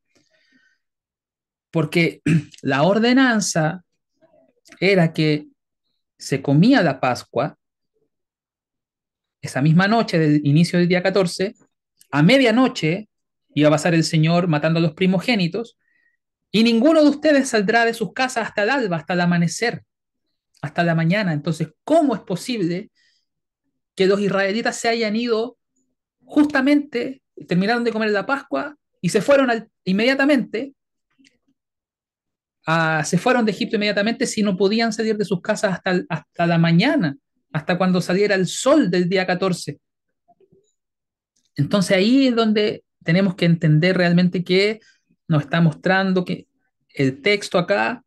porque la ordenanza era que se comía la Pascua esa misma noche del inicio del día 14, a medianoche iba a pasar el Señor matando a los primogénitos, y ninguno de ustedes saldrá de sus casas hasta el alba, hasta el amanecer, hasta la mañana. Entonces, ¿cómo es posible que los israelitas se hayan ido justamente, terminaron de comer la Pascua y se fueron inmediatamente, se fueron de Egipto inmediatamente si no podían salir de sus casas hasta la mañana, hasta cuando saliera el sol del día 14? Entonces ahí es donde tenemos que entender realmente que nos está mostrando que el texto acá,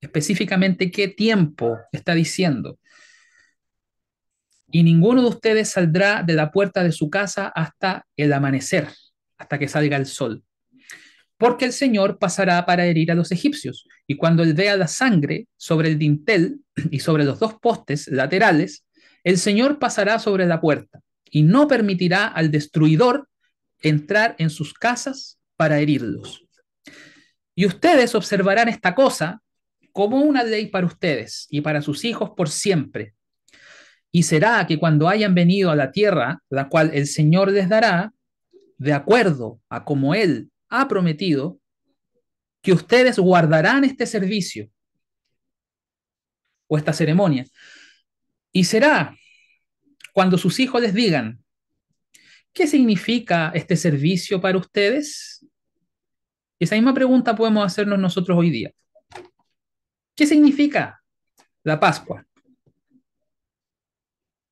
específicamente qué tiempo está diciendo. Y ninguno de ustedes saldrá de la puerta de su casa hasta el amanecer, hasta que salga el sol. Porque el Señor pasará para herir a los egipcios, y cuando él vea la sangre sobre el dintel y sobre los dos postes laterales, el Señor pasará sobre la puerta y no permitirá al destruidor entrar en sus casas para herirlos. Y ustedes observarán esta cosa como una ley para ustedes y para sus hijos por siempre. Y será que cuando hayan venido a la tierra, la cual el Señor les dará, de acuerdo a como Él ha prometido, que ustedes guardarán este servicio o esta ceremonia. Y será cuando sus hijos les digan, ¿qué significa este servicio para ustedes? Esa misma pregunta podemos hacernos nosotros hoy día. ¿Qué significa la Pascua?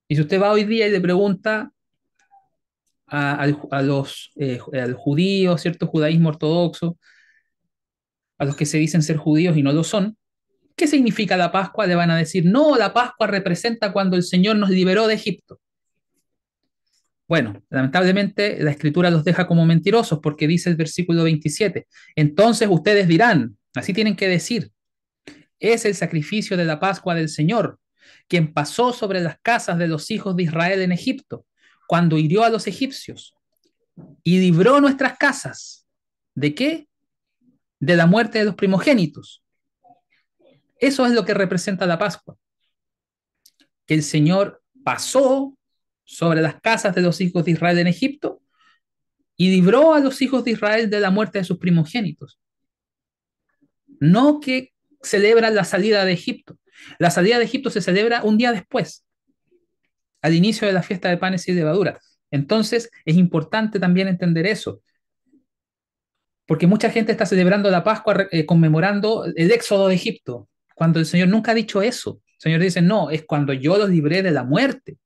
Y si usted va hoy día y le pregunta al judío, cierto judaísmo ortodoxo, a los que se dicen ser judíos y no lo son, ¿qué significa la Pascua? Le van a decir, no, la Pascua representa cuando el Señor nos liberó de Egipto. Bueno, lamentablemente la escritura los deja como mentirosos porque dice el versículo 27, entonces ustedes dirán, así tienen que decir, es el sacrificio de la Pascua del Señor, quien pasó sobre las casas de los hijos de Israel en Egipto, cuando hirió a los egipcios y libró nuestras casas. ¿De qué? De la muerte de los primogénitos. Eso es lo que representa la Pascua, que el Señor pasó sobre las casas de los hijos de Israel en Egipto y libró a los hijos de Israel de la muerte de sus primogénitos. No que celebran la salida de Egipto. La salida de Egipto se celebra un día después. al inicio de la fiesta de panes y levadura. Entonces, es importante también entender eso, porque mucha gente está celebrando la Pascua, conmemorando el éxodo de Egipto, cuando el Señor nunca ha dicho eso. El Señor dice, no, es cuando yo los libré de la muerte.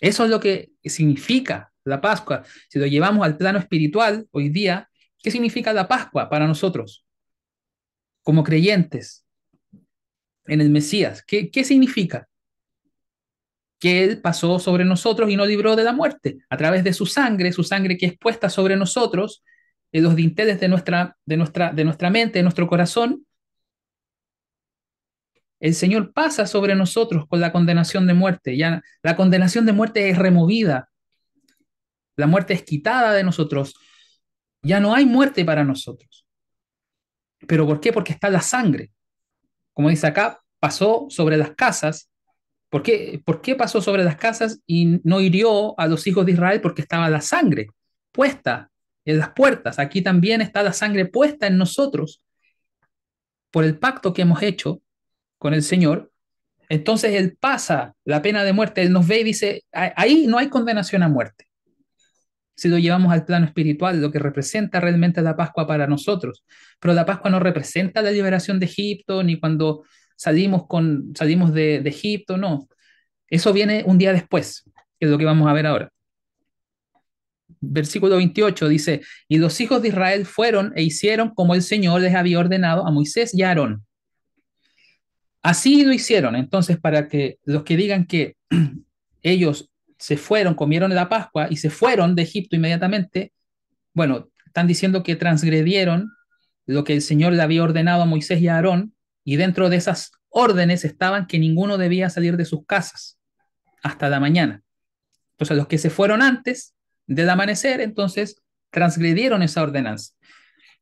Eso es lo que significa la Pascua. Si lo llevamos al plano espiritual hoy día, ¿qué significa la Pascua para nosotros como creyentes en el Mesías? ¿Qué significa? Que Él pasó sobre nosotros y nos libró de la muerte a través de su sangre que es puesta sobre nosotros, en los dinteles de nuestra mente, de nuestro corazón. El Señor pasa sobre nosotros con la condenación de muerte. Ya la condenación de muerte es removida, la muerte es quitada de nosotros. Ya no hay muerte para nosotros. ¿Pero por qué? Porque está la sangre. Como dice acá, pasó sobre las casas. ¿Por qué pasó sobre las casas y no hirió a los hijos de Israel? Porque estaba la sangre puesta en las puertas. Aquí también está la sangre puesta en nosotros por el pacto que hemos hecho con el Señor. Entonces Él pasa la pena de muerte, Él nos ve y dice, ahí no hay condenación a muerte. Si lo llevamos al plano espiritual, lo que representa realmente la Pascua para nosotros. Pero la Pascua no representa la liberación de Egipto, ni cuando salimos de Egipto, no. Eso viene un día después, que es lo que vamos a ver ahora. Versículo 28 dice, y los hijos de Israel fueron e hicieron como el Señor les había ordenado a Moisés y a Aarón. Así lo hicieron. Entonces, para que los que digan que ellos se fueron, comieron la Pascua y se fueron de Egipto inmediatamente, bueno, están diciendo que transgredieron lo que el Señor le había ordenado a Moisés y a Aarón, y dentro de esas órdenes estaban que ninguno debía salir de sus casas hasta la mañana. Entonces, los que se fueron antes del amanecer, entonces transgredieron esa ordenanza.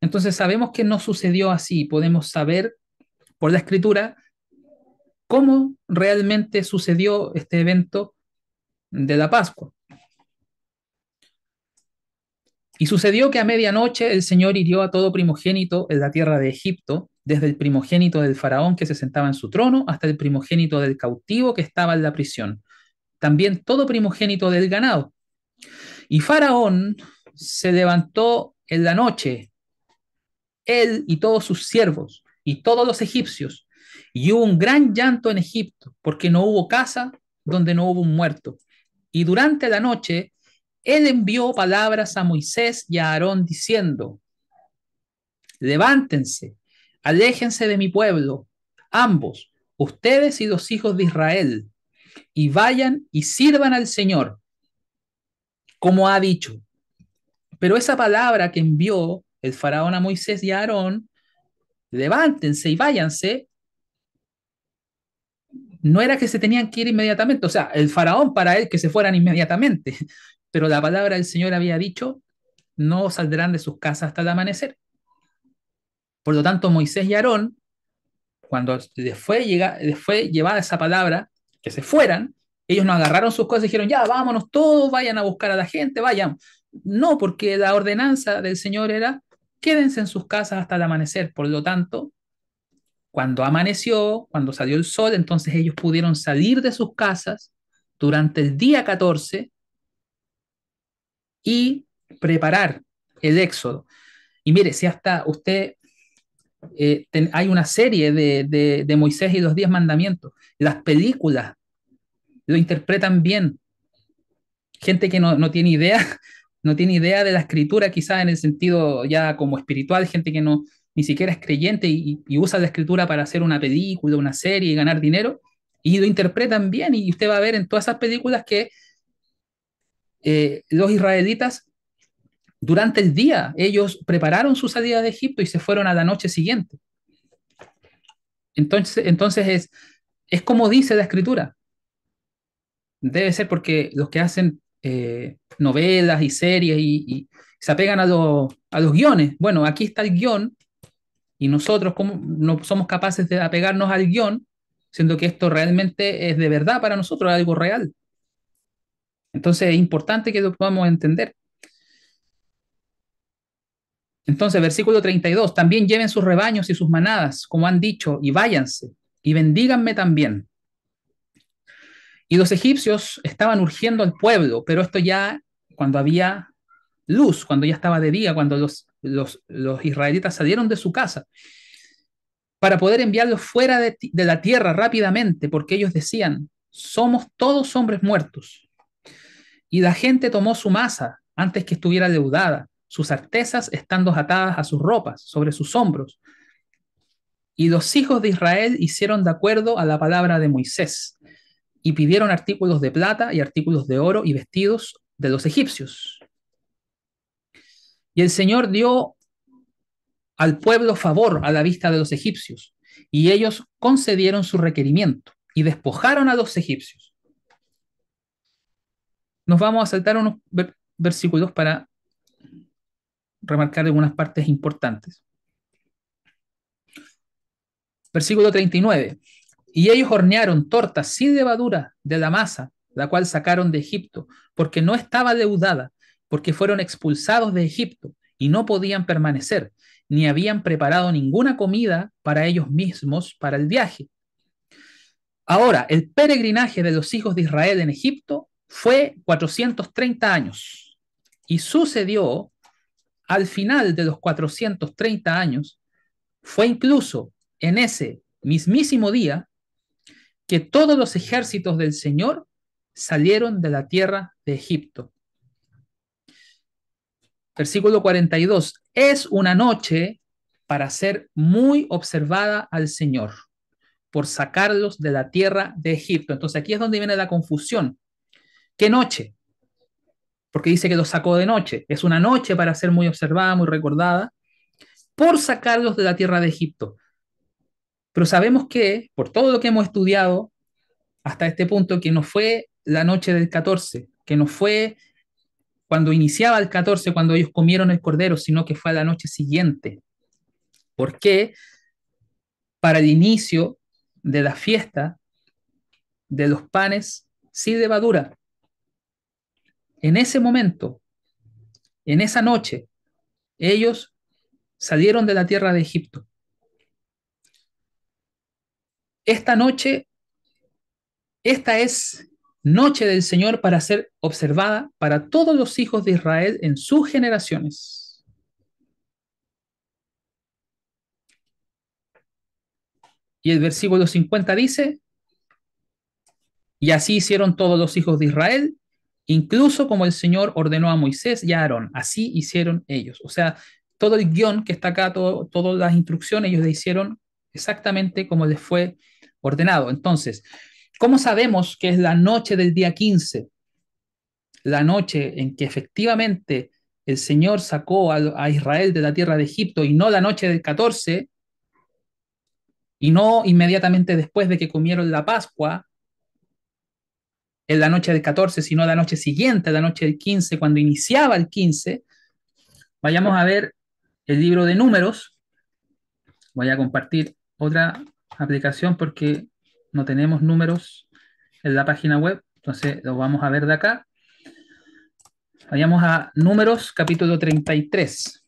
Entonces, sabemos que no sucedió así. Podemos saber por la escritura cómo realmente sucedió este evento de la Pascua. Y sucedió que a medianoche el Señor hirió a todo primogénito en la tierra de Egipto, desde el primogénito del faraón que se sentaba en su trono hasta el primogénito del cautivo que estaba en la prisión. También todo primogénito del ganado. Y Faraón se levantó en la noche, él y todos sus siervos y todos los egipcios, y hubo un gran llanto en Egipto, porque no hubo casa donde no hubo un muerto. Y durante la noche, él envió palabras a Moisés y a Aarón diciendo, levántense, aléjense de mi pueblo, ambos, ustedes y los hijos de Israel, y vayan y sirvan al Señor, como ha dicho. Pero esa palabra que envió el faraón a Moisés y a Aarón, levántense y váyanse, no era que se tenían que ir inmediatamente, o sea, el faraón para él que se fueran inmediatamente, pero la palabra del Señor había dicho, no saldrán de sus casas hasta el amanecer. Por lo tanto, Moisés y Aarón, cuando les fue llevada esa palabra, que se fueran, ellos no agarraron sus cosas y dijeron, ya, vámonos todos, vayan a buscar a la gente, vayan. No, porque la ordenanza del Señor era, quédense en sus casas hasta el amanecer. Por lo tanto, cuando amaneció, cuando salió el sol, entonces ellos pudieron salir de sus casas durante el día 14 y preparar el éxodo. Y mire, si hasta usted, hay una serie de Moisés y los 10 mandamientos, las películas lo interpretan bien. Gente que no tiene idea, no tiene idea de la escritura, quizás en el sentido ya como espiritual, gente que no ni siquiera es creyente y usa la escritura para hacer una película, una serie y ganar dinero, y lo interpretan bien. Y usted va a ver en todas esas películas que los israelitas, durante el día, ellos prepararon su salida de Egipto y se fueron a la noche siguiente. Entonces es como dice la escritura. Debe ser porque los que hacen novelas y series y se apegan a los guiones. Bueno, aquí está el guión y nosotros como no somos capaces de apegarnos al guión, siendo que esto realmente es de verdad para nosotros, es algo real. Entonces es importante que lo podamos entender. Entonces, versículo 32, también lleven sus rebaños y sus manadas, como han dicho, y váyanse, y bendíganme también. Y los egipcios estaban urgiendo al pueblo, pero esto ya cuando había luz, cuando ya estaba de día, cuando los israelitas salieron de su casa, para poder enviarlos fuera de la tierra rápidamente, porque ellos decían, somos todos hombres muertos. Y la gente tomó su masa antes que estuviera deudada, sus artesas estando atadas a sus ropas, sobre sus hombros. Y los hijos de Israel hicieron de acuerdo a la palabra de Moisés y pidieron artículos de plata y artículos de oro y vestidos de los egipcios. Y el Señor dio al pueblo favor a la vista de los egipcios, y ellos concedieron su requerimiento y despojaron a los egipcios. Nos vamos a saltar unos versículos para remarcar algunas partes importantes. Versículo 39. Y ellos hornearon tortas sin levadura de la masa, la cual sacaron de Egipto, porque no estaba deudada, porque fueron expulsados de Egipto y no podían permanecer, ni habían preparado ninguna comida para ellos mismos para el viaje. Ahora, el peregrinaje de los hijos de Israel en Egipto fue 430 años. Y sucedió al final de los 430 años, fue incluso en ese mismísimo día que todos los ejércitos del Señor salieron de la tierra de Egipto. Versículo 42. Es una noche para ser muy observada al Señor, por sacarlos de la tierra de Egipto. Entonces aquí es donde viene la confusión. ¿Qué noche? Porque dice que los sacó de noche. Es una noche para ser muy observada, muy recordada, por sacarlos de la tierra de Egipto. Pero sabemos que, por todo lo que hemos estudiado hasta este punto, que no fue la noche del 14, que no fue cuando iniciaba el 14, cuando ellos comieron el cordero, sino que fue a la noche siguiente. ¿Por qué? Para el inicio de la fiesta de los panes sin levadura. En ese momento, en esa noche, ellos salieron de la tierra de Egipto. Esta noche, esta es noche del Señor para ser observada para todos los hijos de Israel en sus generaciones. Y el versículo 50 dice, y así hicieron todos los hijos de Israel, incluso como el Señor ordenó a Moisés y a Aarón. Así hicieron ellos. O sea, todo el guión que está acá, todas las instrucciones, ellos le hicieron exactamente como les fue ordenado. Entonces, ¿cómo sabemos que es la noche del día 15? La noche en que efectivamente el Señor sacó a Israel de la tierra de Egipto y no la noche del 14 y no inmediatamente después de que comieron la Pascua, en la noche del 14, sino la noche siguiente, la noche del 15, cuando iniciaba el 15. Vayamos a ver el libro de Números. Voy a compartir otra aplicación porque no tenemos números en la página web, entonces lo vamos a ver de acá. Vayamos a Números capítulo 33.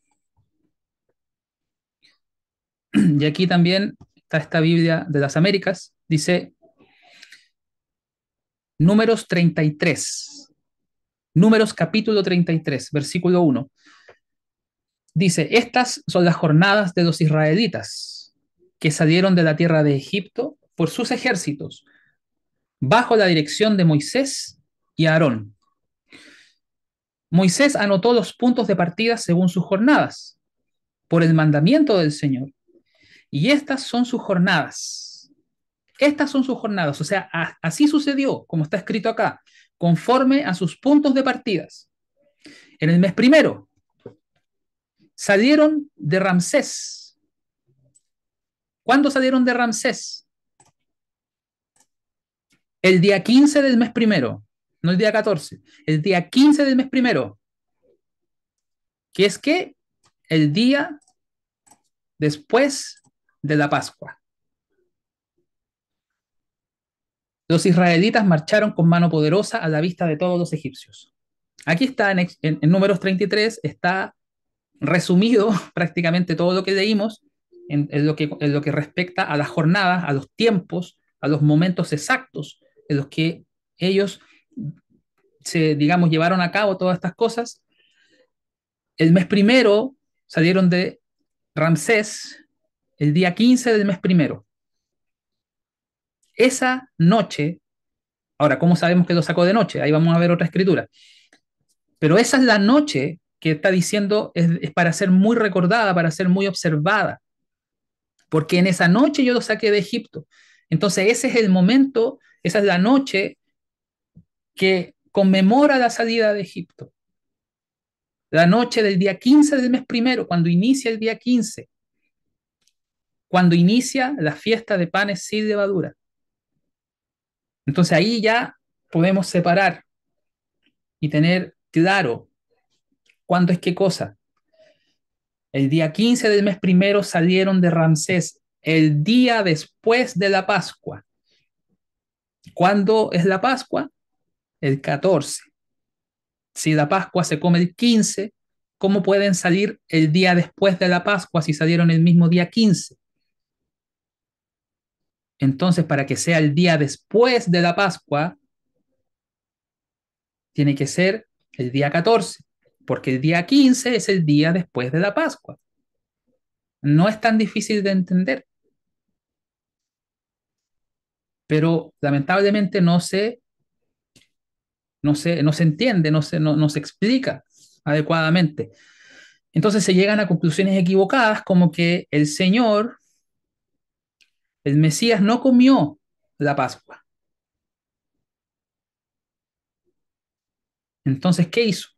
Y aquí también está esta Biblia de las Américas. Dice Números 33. Números capítulo 33, versículo 1. Dice, estas son las jornadas de los israelitas que salieron de la tierra de Egipto por sus ejércitos, bajo la dirección de Moisés y Aarón. Moisés anotó los puntos de partida según sus jornadas, por el mandamiento del Señor. Y estas son sus jornadas. Estas son sus jornadas. O sea, así sucedió, como está escrito acá, conforme a sus puntos de partidas. En el mes primero, salieron de Ramsés. ¿Cuándo salieron de Ramsés? El día 15 del mes primero, no el día 14, el día 15 del mes primero, que es que el día después de la Pascua. Los israelitas marcharon con mano poderosa a la vista de todos los egipcios. Aquí está en Números 33, está resumido prácticamente todo lo que leímos en lo que respecta a las jornadas, a los tiempos, a los momentos exactos en los que ellos digamos, llevaron a cabo todas estas cosas. El mes primero salieron de Ramsés el día 15 del mes primero. Esa noche, ahora, ¿cómo sabemos que lo sacó de noche? Ahí vamos a ver otra escritura. Pero esa es la noche que está diciendo es para ser muy recordada, para ser muy observada, porque en esa noche yo lo saqué de Egipto. Entonces ese es el momento, esa es la noche que conmemora la salida de Egipto. La noche del día 15 del mes primero, cuando inicia el día 15, cuando inicia la fiesta de panes sin levadura. Entonces ahí ya podemos separar y tener claro cuándo es qué cosa. El día 15 del mes primero salieron de Ramsés, el día después de la Pascua. ¿Cuándo es la Pascua? El 14. Si la Pascua se come el 15, ¿cómo pueden salir el día después de la Pascua si salieron el mismo día 15? Entonces, para que sea el día después de la Pascua, tiene que ser el día 14, porque el día 15 es el día después de la Pascua. No es tan difícil de entender, pero lamentablemente no se entiende, no se explica adecuadamente. Entonces se llegan a conclusiones equivocadas como que el Señor, el Mesías, no comió la Pascua. Entonces, ¿qué hizo?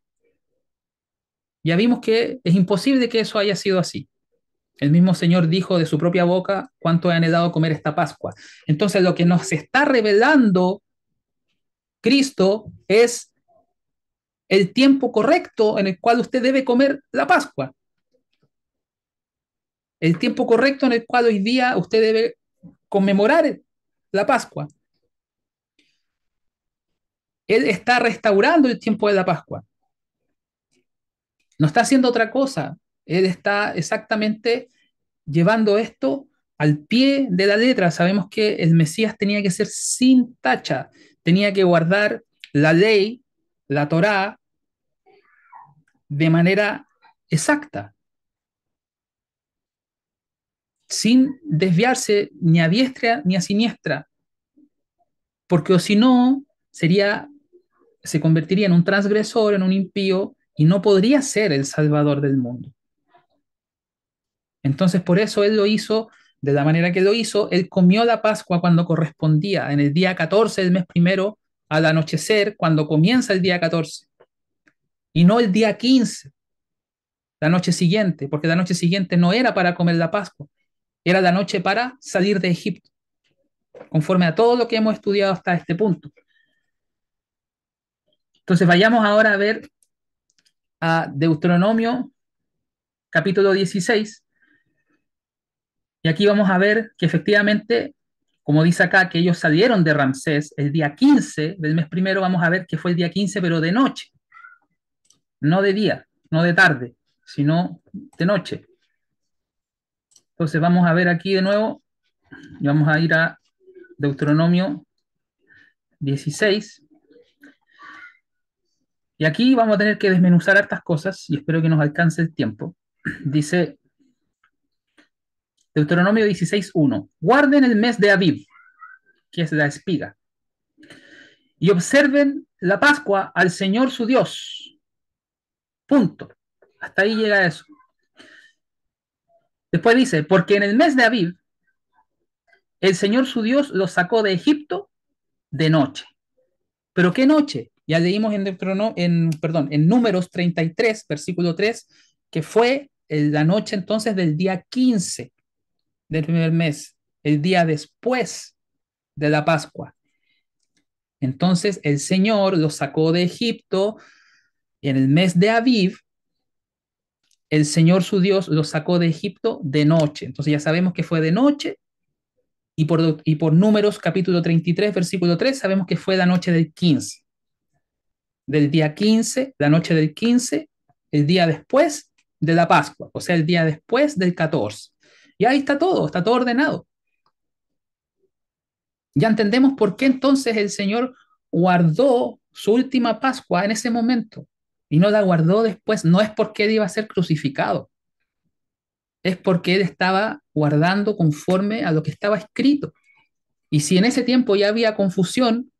Ya vimos que es imposible que eso haya sido así. El mismo Señor dijo de su propia boca cuánto he anhelado comer esta Pascua. Entonces, lo que nos está revelando Cristo es el tiempo correcto en el cual usted debe comer la Pascua. El tiempo correcto en el cual hoy día usted debe conmemorar la Pascua. Él está restaurando el tiempo de la Pascua. No está haciendo otra cosa. Él está exactamente llevando esto al pie de la letra. Sabemos que el Mesías tenía que ser sin tacha, tenía que guardar la ley, la Torá, de manera exacta, sin desviarse ni a diestra ni a siniestra, porque o si no, se convertiría en un transgresor, en un impío, y no podría ser el Salvador del mundo. Entonces, por eso él lo hizo de la manera que lo hizo. Él comió la Pascua cuando correspondía, en el día 14 del mes primero, al anochecer, cuando comienza el día 14, y no el día 15, la noche siguiente, porque la noche siguiente no era para comer la Pascua, era la noche para salir de Egipto, conforme a todo lo que hemos estudiado hasta este punto. Entonces, vayamos ahora a ver a Deuteronomio capítulo 16. Y aquí vamos a ver que efectivamente, como dice acá, que ellos salieron de Ramsés el día 15 del mes primero, vamos a ver que fue el día 15, pero de noche, no de día, no de tarde, sino de noche. Entonces vamos a ver aquí de nuevo, y vamos a ir a Deuteronomio 16. Y aquí vamos a tener que desmenuzar hartas cosas, y espero que nos alcance el tiempo. Dice Deuteronomio 16:1: guarden el mes de Abib, que es la espiga, y observen la Pascua al Señor su Dios. Punto. Hasta ahí llega eso. Después dice, porque en el mes de Abib, el Señor su Dios los sacó de Egipto de noche. ¿Pero qué noche? Ya leímos en Números 33, versículo 3, que fue la noche entonces del día 15 del primer mes, el día después de la Pascua. Entonces el Señor los sacó de Egipto en el mes de Abib. El Señor su Dios los sacó de Egipto de noche. Entonces ya sabemos que fue de noche, y por Números capítulo 33, versículo 3, sabemos que fue la noche del 15. Del día 15, la noche del 15, el día después de la Pascua, o sea, el día después del 14. Y ahí está todo ordenado. Ya entendemos por qué entonces el Señor guardó su última Pascua en ese momento y no la guardó después. No es porque él iba a ser crucificado, es porque él estaba guardando conforme a lo que estaba escrito. Y si en ese tiempo ya había confusión,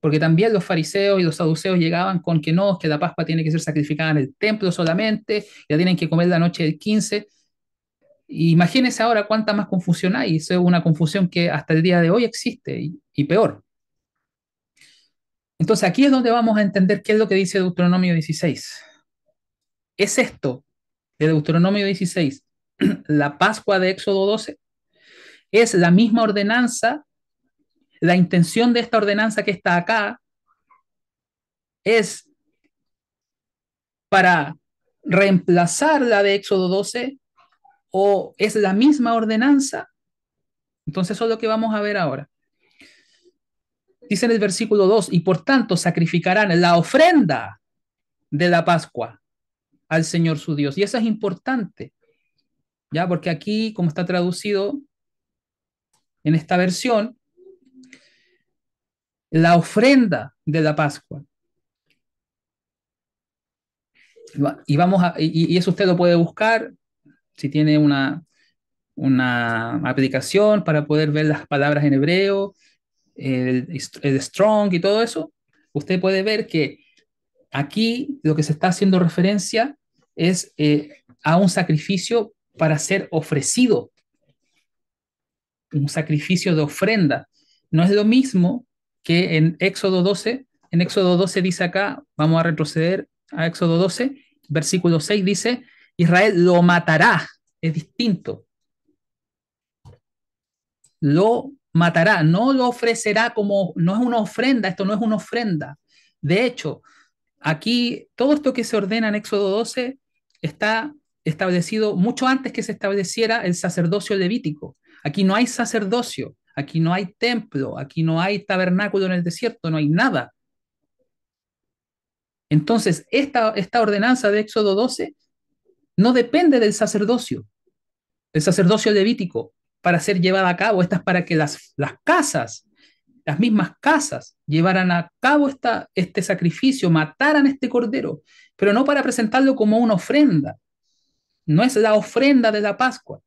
porque también los fariseos y los saduceos llegaban con que no, que la Pascua tiene que ser sacrificada en el templo solamente, ya tienen que comer la noche del 15. Imagínense ahora cuánta más confusión hay. Eso es una confusión que hasta el día de hoy existe y peor. Entonces aquí es donde vamos a entender qué es lo que dice Deuteronomio 16. ¿Es esto de Deuteronomio 16 la Pascua de Éxodo 12? ¿Es la misma ordenanza? La intención de esta ordenanza que está acá es para reemplazar la de Éxodo 12 o es la misma ordenanza. Entonces eso es lo que vamos a ver ahora. Dice en el versículo 2, y por tanto sacrificarán la ofrenda de la Pascua al Señor su Dios. Y eso es importante, ¿ya? Porque aquí, como está traducido en esta versión, la ofrenda de la Pascua. Y, y eso usted lo puede buscar si tiene una aplicación para poder ver las palabras en hebreo, el strong y todo eso. Usted puede ver que aquí lo que se está haciendo referencia es a un sacrificio para ser ofrecido, un sacrificio de ofrenda. No es lo mismo que en Éxodo 12. En Éxodo 12 dice acá, vamos a retroceder a Éxodo 12, versículo 6 dice, Israel lo matará, es distinto, lo matará, no lo ofrecerá como, no es una ofrenda, esto no es una ofrenda. De hecho, aquí todo esto que se ordena en Éxodo 12 está establecido mucho antes que se estableciera el sacerdocio levítico. Aquí no hay sacerdocio, aquí no hay templo, aquí no hay tabernáculo en el desierto, no hay nada. Entonces, esta ordenanza de Éxodo 12 no depende del sacerdocio, el sacerdocio levítico, para ser llevada a cabo. Esta es para que las casas, las mismas casas, llevaran a cabo este sacrificio, mataran este cordero, pero no para presentarlo como una ofrenda. No es la ofrenda de la Pascua,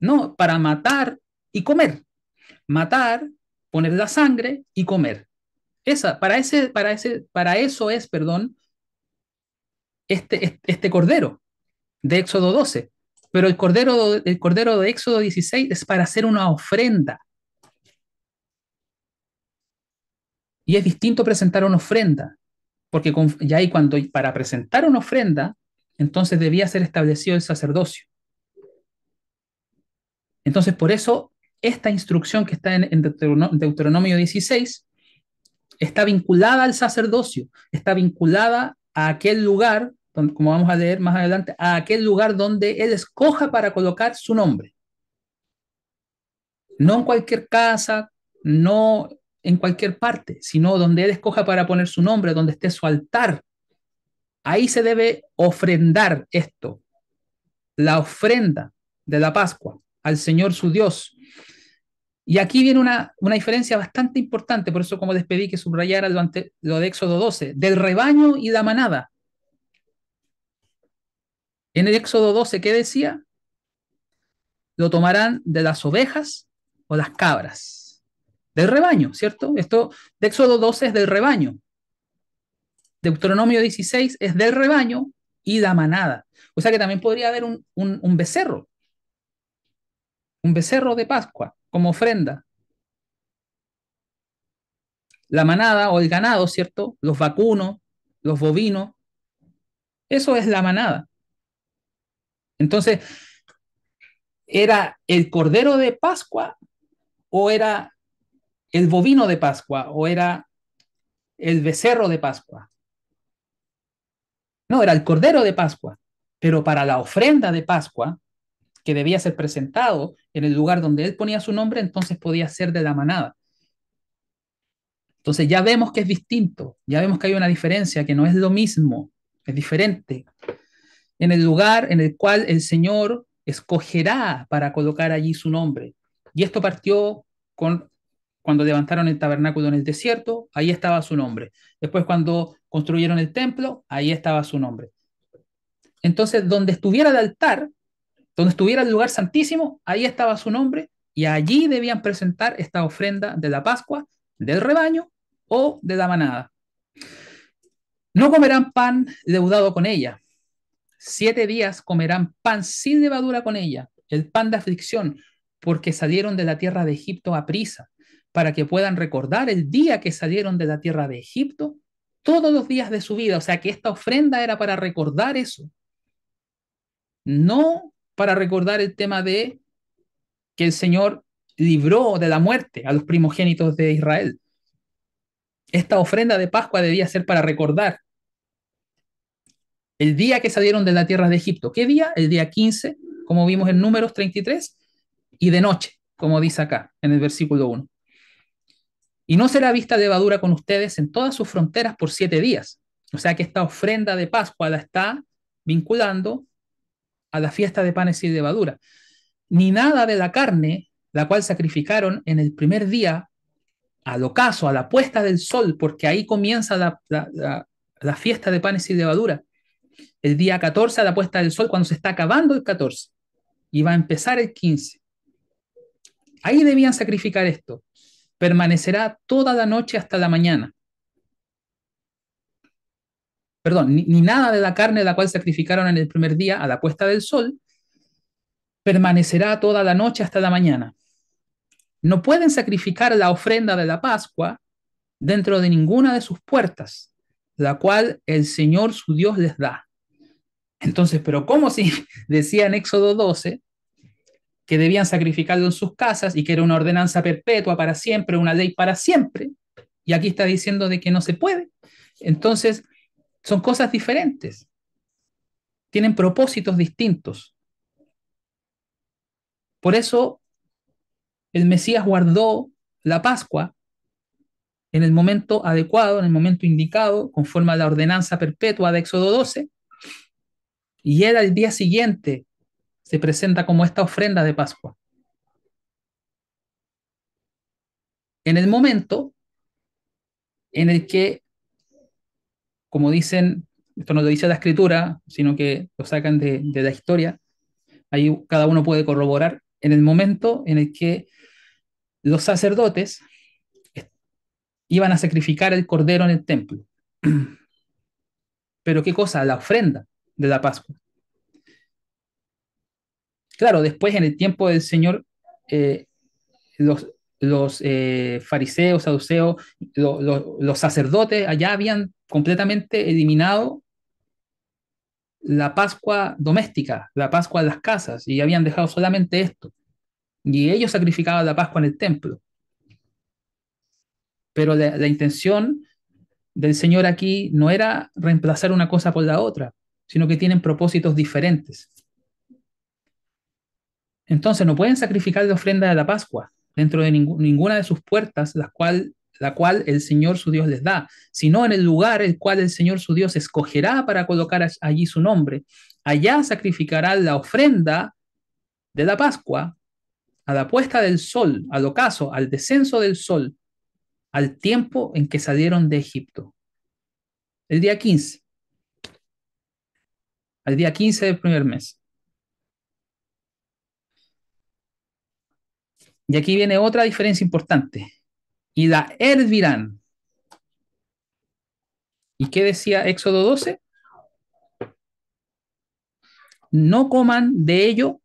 no, para matar y comer. Matar, poner la sangre y comer. Para eso es, perdón, este cordero de Éxodo 12. Pero el cordero de Éxodo 16 es para hacer una ofrenda. Y es distinto presentar una ofrenda, porque ya ahí cuando para presentar una ofrenda, entonces debía ser establecido el sacerdocio. Entonces, por eso, esta instrucción que está en Deuteronomio 16 está vinculada al sacerdocio, está vinculada a aquel lugar, como vamos a leer más adelante, a aquel lugar donde él escoja para colocar su nombre. No en cualquier casa, no en cualquier parte, sino donde él escoja para poner su nombre, donde esté su altar. Ahí se debe ofrendar esto, la ofrenda de la Pascua al Señor su Dios. Y aquí viene una diferencia bastante importante, por eso como les pedí que subrayara lo de Éxodo 12, del rebaño y la manada. En el Éxodo 12, ¿qué decía? Lo tomarán de las ovejas o las cabras. Del rebaño, ¿cierto? Esto de Éxodo 12 es del rebaño. Deuteronomio 16 es del rebaño y la manada. O sea que también podría haber un becerro de Pascua como ofrenda. La manada o el ganado, ¿cierto? Los vacunos, los bovinos, eso es la manada. Entonces, ¿era el cordero de Pascua o era el bovino de Pascua o era el becerro de Pascua? No, era el cordero de Pascua. Pero para la ofrenda de Pascua, que debía ser presentado en el lugar donde él ponía su nombre, entonces podía ser de la manada. Entonces ya vemos que es distinto, ya vemos que hay una diferencia, que no es lo mismo, es diferente. En el lugar en el cual el Señor escogerá para colocar allí su nombre. Y esto partió con Cuando levantaron el tabernáculo en el desierto, ahí estaba su nombre. Después cuando construyeron el templo, ahí estaba su nombre. Entonces, donde estuviera el altar, donde estuviera el lugar santísimo, ahí estaba su nombre y allí debían presentar esta ofrenda de la Pascua, del rebaño o de la manada. No comerán pan leudado con ella. 7 días comerán pan sin levadura con ella, el pan de aflicción, porque salieron de la tierra de Egipto a prisa, para que puedan recordar el día que salieron de la tierra de Egipto todos los días de su vida. O sea que esta ofrenda era para recordar eso, no para recordar el tema de que el Señor libró de la muerte a los primogénitos de Israel. Esta ofrenda de Pascua debía ser para recordar el día que salieron de la tierra de Egipto. ¿Qué día? El día 15, como vimos en Números 33, y de noche, como dice acá en el versículo 1. Y no será vista levadura con ustedes en todas sus fronteras por 7 días. O sea que esta ofrenda de Pascua la está vinculando a la fiesta de panes sin levadura. Ni nada de la carne, la cual sacrificaron en el primer día al ocaso, a la puesta del sol, porque ahí comienza la fiesta de panes sin levadura. El día 14 a la puesta del sol, cuando se está acabando el 14, y va a empezar el 15. Ahí debían sacrificar esto. Permanecerá toda la noche hasta la mañana. Perdón, ni nada de la carne la cual sacrificaron en el primer día a la puesta del sol, permanecerá toda la noche hasta la mañana. No pueden sacrificar la ofrenda de la Pascua dentro de ninguna de sus puertas, la cual el Señor su Dios les da. Entonces, pero ¿cómo si decía en Éxodo 12 que debían sacrificarlo en sus casas y que era una ordenanza perpetua para siempre, una ley para siempre? Y aquí está diciendo de que no se puede. Entonces, son cosas diferentes, tienen propósitos distintos. Por eso el Mesías guardó la Pascua en el momento adecuado, en el momento indicado, conforme a la ordenanza perpetua de Éxodo 12, y él al día siguiente se presenta como esta ofrenda de Pascua. En el momento en el que, como dicen, esto no lo dice la escritura, sino que lo sacan de la historia, ahí cada uno puede corroborar, en el momento en el que los sacerdotes iban a sacrificar el cordero en el templo. Pero ¿qué cosa? La ofrenda de la Pascua. Claro, después en el tiempo del Señor, eh, los fariseos, saduceos, los sacerdotes allá habían completamente eliminado la Pascua doméstica, la Pascua en las casas, y habían dejado solamente esto. Y ellos sacrificaban la Pascua en el templo. Pero la intención del Señor aquí no era reemplazar una cosa por la otra, sino que tienen propósitos diferentes. Entonces no pueden sacrificar la ofrenda de la Pascua dentro de ninguna de sus puertas, la cual el Señor su Dios les da, sino en el lugar el cual el Señor su Dios escogerá para colocar allí su nombre. Allá sacrificarán la ofrenda de la Pascua a la puesta del sol, al ocaso, al descenso del sol, al tiempo en que salieron de Egipto. El día 15, al día 15 del primer mes. Y aquí viene otra diferencia importante. Y la hervirán. ¿Y qué decía Éxodo 12? No coman de ello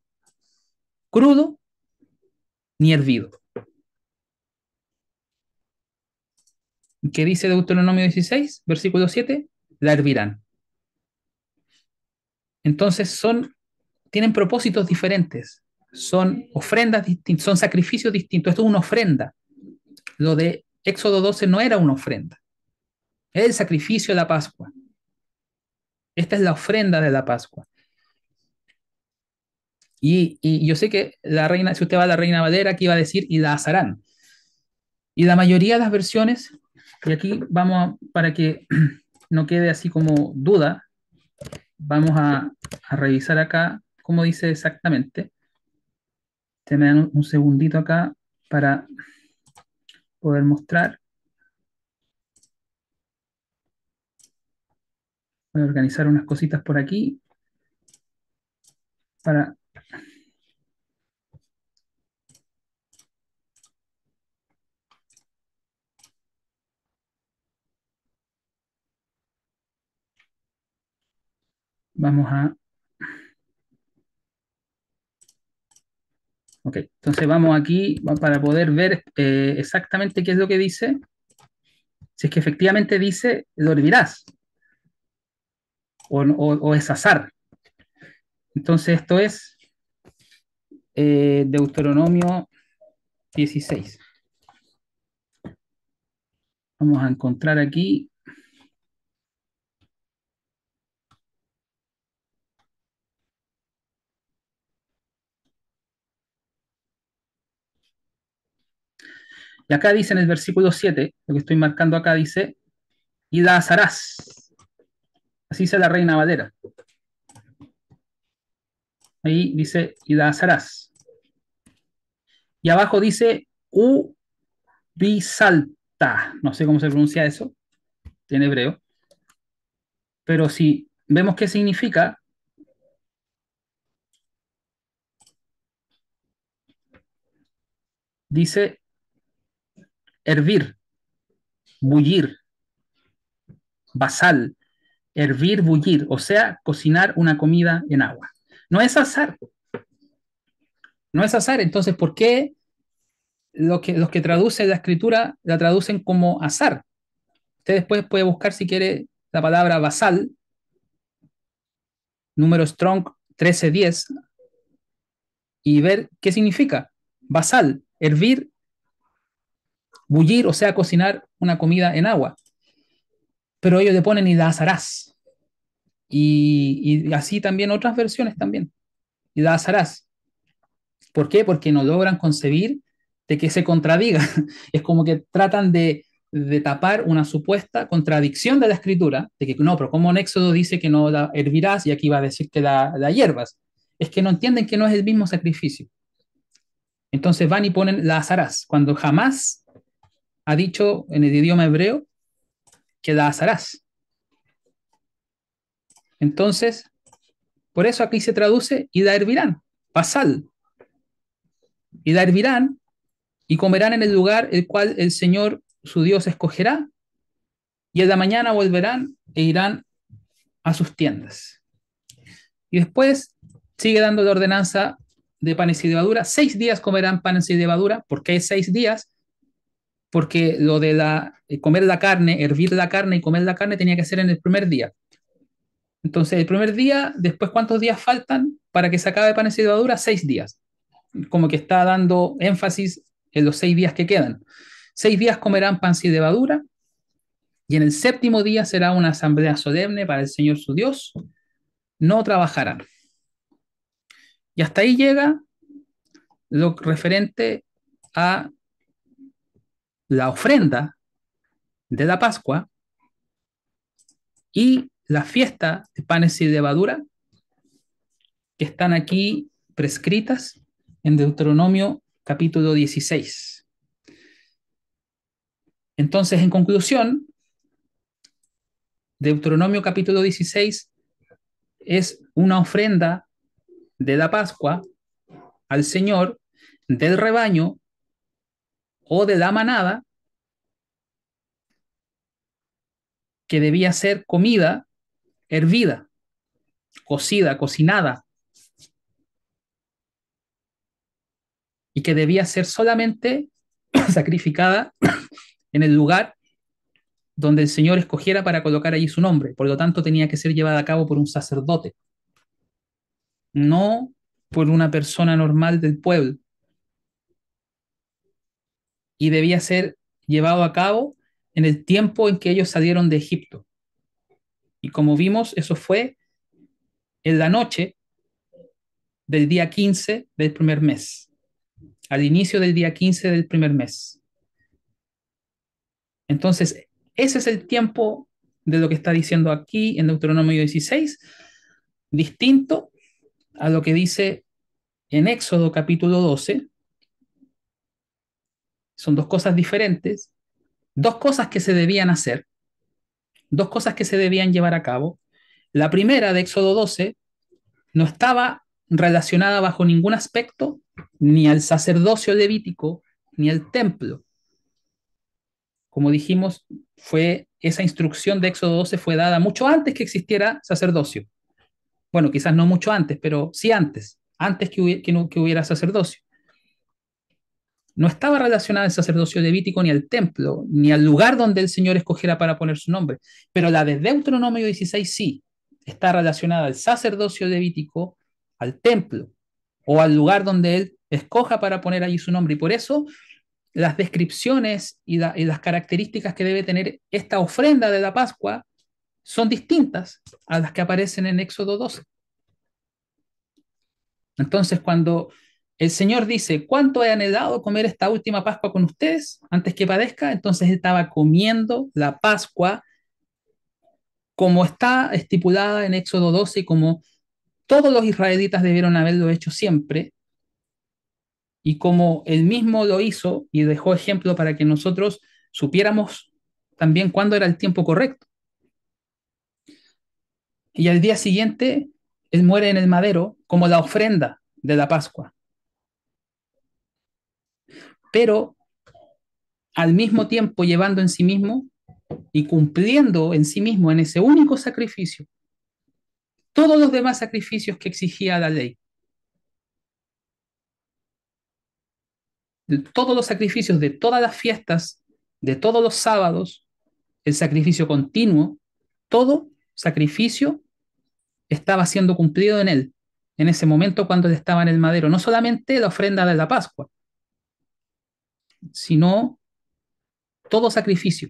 crudo ni hervido. ¿Qué dice Deuteronomio 16, versículo 7? La hervirán. Entonces tienen propósitos diferentes, son ofrendas distintas, son sacrificios distintos. Esto es una ofrenda. Lo de Éxodo 12 no era una ofrenda, es el sacrificio de la Pascua. Esta es la ofrenda de la Pascua. Y yo sé que la reina, si usted va a la Reina Valera, aquí va a decir, y la asarán. Y la mayoría de las versiones, y aquí para que no quede así como duda, vamos a revisar acá cómo dice exactamente. Se me dan un segundito acá para poder mostrar. Voy a organizar unas cositas por aquí para... Vamos a... Ok, entonces vamos aquí para poder ver exactamente qué es lo que dice. Si es que efectivamente dice, lo hervirás o es azar. Entonces esto es Deuteronomio 16. Vamos a encontrar aquí. Y acá dice en el versículo 7, lo que estoy marcando acá dice, y la asarás. Así dice la Reina Valera. Ahí dice, y la asarás. Y abajo dice, ubisalta. No sé cómo se pronuncia eso en hebreo. Pero si vemos qué significa, dice hervir, bullir, basal, hervir, bullir, o sea, cocinar una comida en agua. No es azar, no es azar. Entonces, ¿por qué los que traducen la escritura la traducen como azar? Usted después puede buscar, si quiere, la palabra basal, número Strong 1310, y ver qué significa. Basal, hervir, bullir, o sea, cocinar una comida en agua. Pero ellos le ponen y la asarás. Y así también otras versiones también. Y la asarás. ¿Por qué? Porque no logran concebir de que se contradiga. Es como que tratan de tapar una supuesta contradicción de la escritura, de que no, pero como en Éxodo dice que no la hervirás y aquí va a decir que la hierbas. Es que no entienden que no es el mismo sacrificio. Entonces van y ponen la asarás, cuando jamás ha dicho en el idioma hebreo que la asarás. Entonces, por eso aquí se traduce y la hervirán, pasal, y la hervirán y comerán en el lugar el cual el Señor su Dios escogerá, y en la mañana volverán e irán a sus tiendas. Y después sigue dando la ordenanza de panes y levadura. 6 días comerán panes y levadura. ¿Por qué 6 días? Porque lo de comer la carne, hervir la carne y comer la carne tenía que ser en el primer día. Entonces, el primer día, después, ¿cuántos días faltan para que se acabe panes y levadura? 6 días. Como que está dando énfasis en los 6 días que quedan. 6 días comerán pan y levadura, y en el séptimo día será una asamblea solemne para el Señor su Dios. No trabajarán. Y hasta ahí llega lo referente a la ofrenda de la Pascua y la fiesta de panes y levadura que están aquí prescritas en Deuteronomio capítulo 16. Entonces, en conclusión, Deuteronomio capítulo 16 es una ofrenda de la Pascua al Señor del rebaño o de la manada que debía ser comida hervida, cocida, cocinada, y que debía ser solamente sacrificada en el lugar donde el Señor escogiera para colocar allí su nombre. Por lo tanto, tenía que ser llevada a cabo por un sacerdote, no por una persona normal del pueblo. Y debía ser llevado a cabo en el tiempo en que ellos salieron de Egipto. Y como vimos, eso fue en la noche del día 15 del primer mes, al inicio del día 15 del primer mes. Entonces, ese es el tiempo de lo que está diciendo aquí en Deuteronomio 16, distinto a lo que dice en Éxodo capítulo 12, Son dos cosas diferentes, dos cosas que se debían hacer, dos cosas que se debían llevar a cabo. La primera de Éxodo 12 no estaba relacionada bajo ningún aspecto ni al sacerdocio levítico ni al templo. Como dijimos, esa instrucción de Éxodo 12 fue dada mucho antes que existiera sacerdocio. Bueno, quizás no mucho antes, pero sí antes que hubiera sacerdocio. No estaba relacionada al sacerdocio levítico, ni al templo, ni al lugar donde el Señor escogiera para poner su nombre. Pero la de Deuteronomio 16 sí está relacionada al sacerdocio levítico, al templo o al lugar donde Él escoja para poner allí su nombre. Y por eso las descripciones y las características que debe tener esta ofrenda de la Pascua son distintas a las que aparecen en Éxodo 12. Entonces, cuando el Señor dice, ¿cuánto he anhelado comer esta última Pascua con ustedes antes que padezca? Entonces estaba comiendo la Pascua como está estipulada en Éxodo 12 y como todos los israelitas debieron haberlo hecho siempre, y como él mismo lo hizo y dejó ejemplo para que nosotros supiéramos también cuándo era el tiempo correcto. Y al día siguiente, él muere en el madero como la ofrenda de la Pascua. Pero al mismo tiempo llevando en sí mismo y cumpliendo en sí mismo en ese único sacrificio todos los demás sacrificios que exigía la ley. De todos los sacrificios de todas las fiestas, de todos los sábados, el sacrificio continuo, todo sacrificio estaba siendo cumplido en él, en ese momento cuando él estaba en el madero. No solamente la ofrenda de la Pascua, sino todo sacrificio.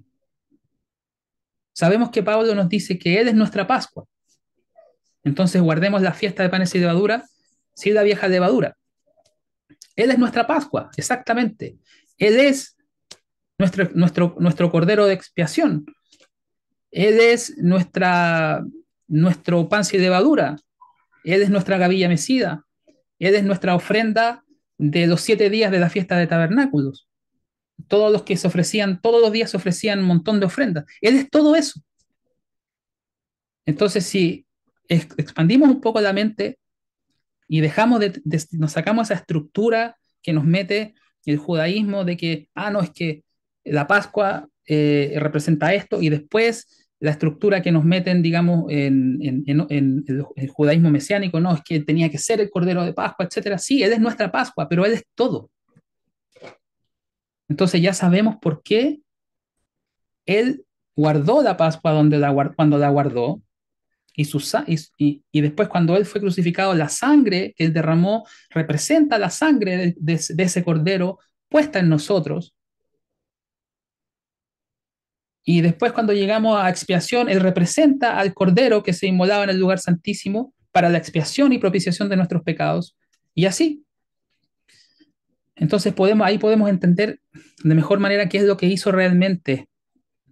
Sabemos que Pablo nos dice que Él es nuestra Pascua. Entonces guardemos la fiesta de panes y levadura sin la vieja levadura. Él es nuestra Pascua, exactamente. Él es nuestro Cordero de expiación. Él es nuestro pan sin levadura. Él es nuestra gavilla mecida. Él es nuestra ofrenda de los 7 días de la fiesta de tabernáculos. Todos los que se ofrecían, todos los días se ofrecían un montón de ofrendas. Él es todo eso. Entonces, si expandimos un poco la mente y nos sacamos esa estructura que nos mete el judaísmo de que, no, es que la Pascua representa esto, y después la estructura que nos meten, digamos, en el judaísmo mesiánico, no, es que tenía que ser el Cordero de Pascua, etcétera. Sí, Él es nuestra Pascua, pero Él es todo. Entonces ya sabemos por qué Él guardó la Pascua cuando la guardó, y después cuando Él fue crucificado, la sangre que Él derramó representa la sangre de ese cordero puesta en nosotros. Y después cuando llegamos a expiación, Él representa al cordero que se inmolaba en el lugar santísimo para la expiación y propiciación de nuestros pecados. Y así. Entonces ahí podemos entender de mejor manera qué es lo que hizo realmente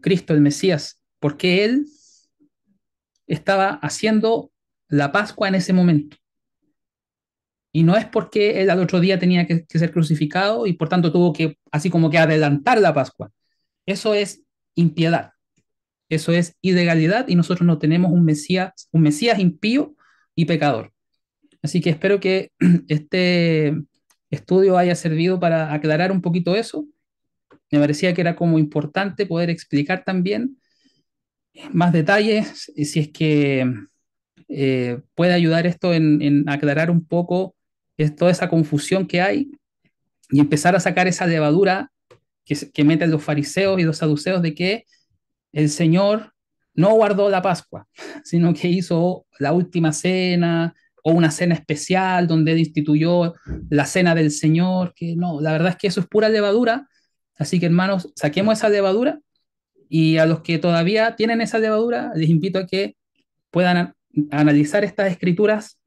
Cristo, el Mesías, porque Él estaba haciendo la Pascua en ese momento. Y no es porque Él al otro día tenía que ser crucificado y por tanto tuvo que, así como que adelantar la Pascua. Eso es impiedad, eso es ilegalidad, y nosotros no tenemos un Mesías impío y pecador. Así que espero que este estudio haya servido para aclarar un poquito eso. Me parecía que era como importante poder explicar también más detalles, si es que puede ayudar esto en aclarar un poco toda esa confusión que hay y empezar a sacar esa levadura que meten los fariseos y los saduceos de que el Señor no guardó la Pascua, sino que hizo la última cena o una cena especial donde Él instituyó la cena del Señor, que no, la verdad es que eso es pura levadura. Así que hermanos, saquemos esa levadura, y a los que todavía tienen esa levadura, les invito a que puedan analizar estas escrituras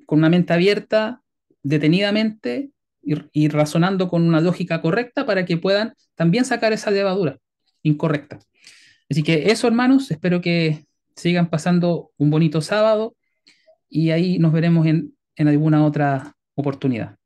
con una mente abierta, detenidamente y razonando con una lógica correcta para que puedan también sacar esa levadura incorrecta. Así que eso, hermanos, espero que sigan pasando un bonito sábado y ahí nos veremos en alguna otra oportunidad.